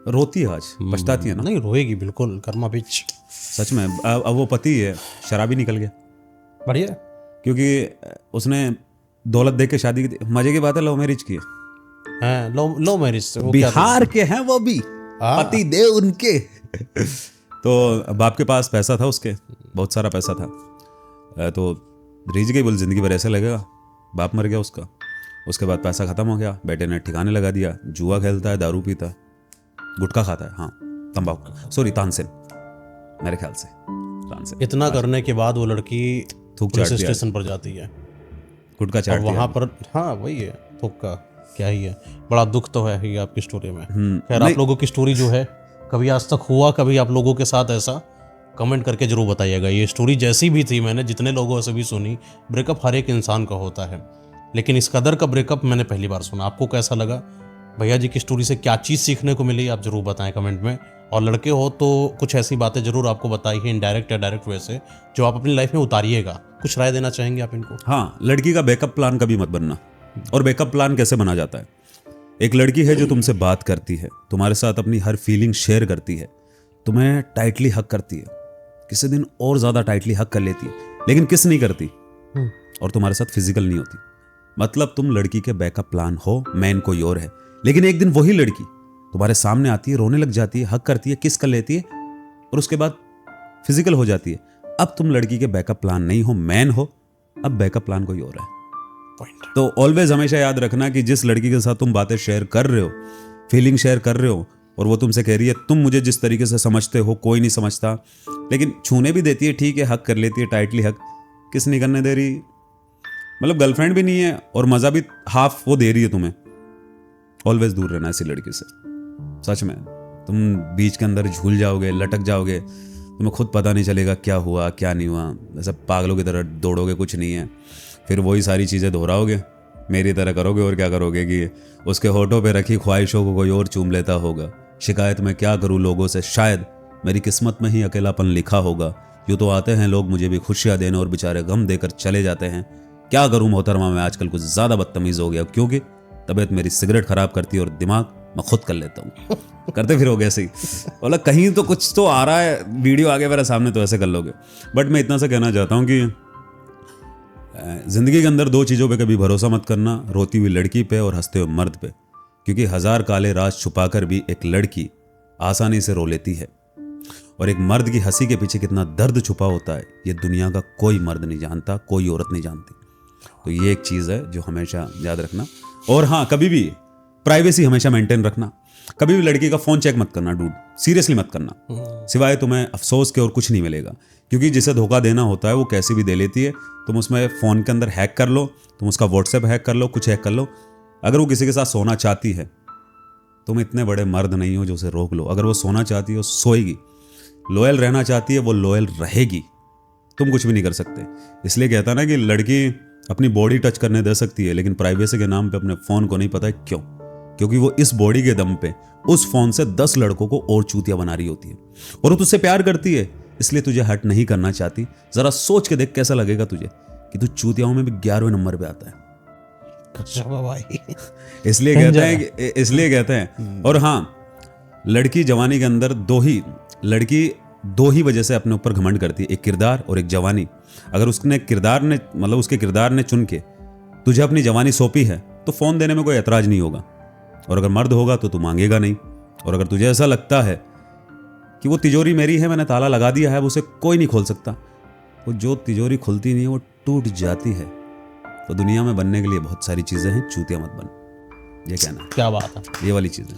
रोती है आज, पछताती है ना? नहीं, रोएगी बिल्कुल, कर्मा बिच। सच में। अब वो पति है, शराबी निकल गया। बढ़िया, क्योंकि उसने दौलत देख के शादी की थी। मजे की बात है, लव मैरिज की है। लो मैरिज से बिहार के हैं वो भी, पति देव उनके। तो बाप के पास पैसा था, उसके बहुत सारा पैसा था, तो रीझ गई, बोल जिंदगी भर ऐसे लगेगा। बाप मर गया उसका, उसके बाद पैसा खत्म हो गया। बेटे ने ठिकाने लगा दिया, जुआ खेलता है, दारू पीता है, गुटखा खाता है, हाँ तंबाकू, सॉरी तानसेन, मेरे ख्याल से तानसेन। इतना करने के बाद वो लड़की थूक पुलिस स्टेशन पर जाती है, गुटखा चाट दिया वहां पर। हाँ वही है, थूक का क्या ही है। बड़ा दुख तो है ही आपकी स्टोरी में। खैर, आप लोगों की स्टोरी जो है, कभी आज तक हुआ कभी आप लोगों के साथ ऐसा, कमेंट करके जरूर बताइएगा। ये स्टोरी जैसी भी थी, मैंने जितने लोगों से भी सुनी, ब्रेकअप हर एक इंसान का होता है, लेकिन इस कदर का ब्रेकअप मैंने पहली बार सुना। आपको कैसा लगा? भैया जी की स्टोरी से क्या चीज़ सीखने को मिली, आप जरूर बताएं कमेंट में। और लड़के हो तो कुछ ऐसी बातें जरूर आपको बताई है, इनडायरेक्ट या डायरेक्ट वे से, जो आप अपनी लाइफ में उतारिएगा। कुछ राय देना चाहेंगे आप इनको? हाँ, लड़की का बैकअप प्लान कभी मत बनना। और बैकअप प्लान कैसे बना जाता है? एक लड़की है जो तुमसे बात करती है, तुम्हारे साथ अपनी हर फीलिंग शेयर करती है, तुम्हें टाइटली हक करती है, किसी दिन और ज्यादा टाइटली हक कर लेती है, लेकिन किस नहीं करती, और तुम्हारे साथ फिजिकल नहीं होती। मतलब तुम लड़की के बैकअप प्लान हो, मैन कोई और है, लेकिन एक दिन वही लड़की तुम्हारे सामने आती है, रोने लग जाती है, हक करती है, किस कर लेती है, और उसके बाद फिजिकल हो जाती है। अब तुम लड़की के बैकअप प्लान नहीं हो, मैन हो, अब बैकअप प्लान कोई और है। तो ऑलवेज हमेशा याद रखना कि जिस लड़की के साथ तुम बातें शेयर कर रहे हो, फीलिंग शेयर कर रहे हो, और वो तुमसे कह रही है तुम मुझे जिस तरीके से समझते हो कोई नहीं समझता, लेकिन छूने भी देती है, ठीक है, हक कर लेती है, टाइटली हक, किस नहीं करने दे रही, मतलब गर्लफ्रेंड भी नहीं है और मजा भी हाफ वो दे रही है तुम्हें। ऑलवेज दूर रहना ऐसी लड़की से। सच में तुम बीच के अंदर झूल जाओगे, लटक जाओगे, तुम्हें खुद पता नहीं चलेगा क्या हुआ क्या नहीं हुआ, ऐसे पागलों की तरह दौड़ोगे, कुछ नहीं है, फिर वही सारी चीज़ें दोहराओगे, मेरी तरह करोगे और क्या करोगे कि उसके होठों पे रखी ख्वाहिशों को कोई और चूम लेता होगा। शिकायत मैं क्या करूँ लोगों से, शायद मेरी किस्मत में ही अकेलापन लिखा होगा। यूँ तो आते हैं लोग मुझे भी खुशियाँ देने और बेचारे गम देकर चले जाते हैं। क्या करूँ मोहतरमा, मैं आजकल कुछ ज़्यादा बदतमीज़ हो गया, क्योंकि तबीयत मेरी सिगरेट खराब करती है और दिमाग मैं खुद कर लेता हूँ। करते फिर हो गया ऐसे ही, बोला कहीं तो कुछ तो आ रहा है, वीडियो आ गया मेरे सामने तो ऐसे कर लोगे। बट मैं इतना सा कहना चाहता हूँ कि ज़िंदगी के अंदर दो चीज़ों पे कभी भरोसा मत करना, रोती हुई लड़की पे और हंसते हुए मर्द पे, क्योंकि 1000 काले राज छुपाकर भी एक लड़की आसानी से रो लेती है, और एक मर्द की हंसी के पीछे कितना दर्द छुपा होता है ये दुनिया का कोई मर्द नहीं जानता, कोई औरत नहीं जानती। तो ये एक चीज़ है जो हमेशा याद रखना। और हाँ, कभी भी प्राइवेसी हमेशा मेंटेन रखना। कभी भी लड़की का फ़ोन चेक मत करना डूड, सीरियसली मत करना, सिवाय तुम्हें अफसोस के और कुछ नहीं मिलेगा। क्योंकि जिसे धोखा देना होता है वो कैसे भी दे लेती है। तुम उसमें फ़ोन के अंदर हैक कर लो, तुम उसका व्हाट्सएप हैक कर लो, कुछ हैक कर लो। अगर वो किसी के साथ सोना चाहती है, तुम इतने बड़े मर्द नहीं हो जो उसे रोक लो। अगर वो सोना चाहती है वो सोएगी, लॉयल रहना चाहती है वो लॉयल रहेगी, तुम कुछ भी नहीं कर सकते। इसलिए कहता ना कि लड़की अपनी बॉडी टच करने दे सकती है, लेकिन प्राइवेसी के नाम पे अपने फ़ोन को नहीं। पता है क्यों? क्योंकि वो इस बॉडी के दम पे उस फ़ोन से 10 लड़कों को और चूतिया बना रही होती है, और वो तुझसे प्यार करती है, इसलिए तुझे हर्ट नहीं करना चाहती। ज़रा सोच के देख कैसा लगेगा तुझे कि तू चूतियाओं में भी 11वें नंबर पे आता है। भाई इसलिए कहते हैं। और हाँ, लड़की जवानी के अंदर दो ही वजह से अपने ऊपर घमंड करती है, एक किरदार और एक जवानी। अगर उसके किरदार ने चुन के तुझे अपनी जवानी सौंपी है तो फ़ोन देने में कोई एतराज़ नहीं होगा, और अगर मर्द होगा तो तू मांगेगा नहीं। और अगर तुझे ऐसा लगता है कि वो तिजोरी मेरी है, मैंने ताला लगा दिया है, उसे कोई नहीं खोल सकता, वो जो तिजोरी खुलती नहीं है वो टूट जाती है। तो दुनिया में बनने के लिए बहुत सारी चीज़ें हैं, चूतिया मत बन। ये कहना है, क्या बात है। ये वाली चीज़ें।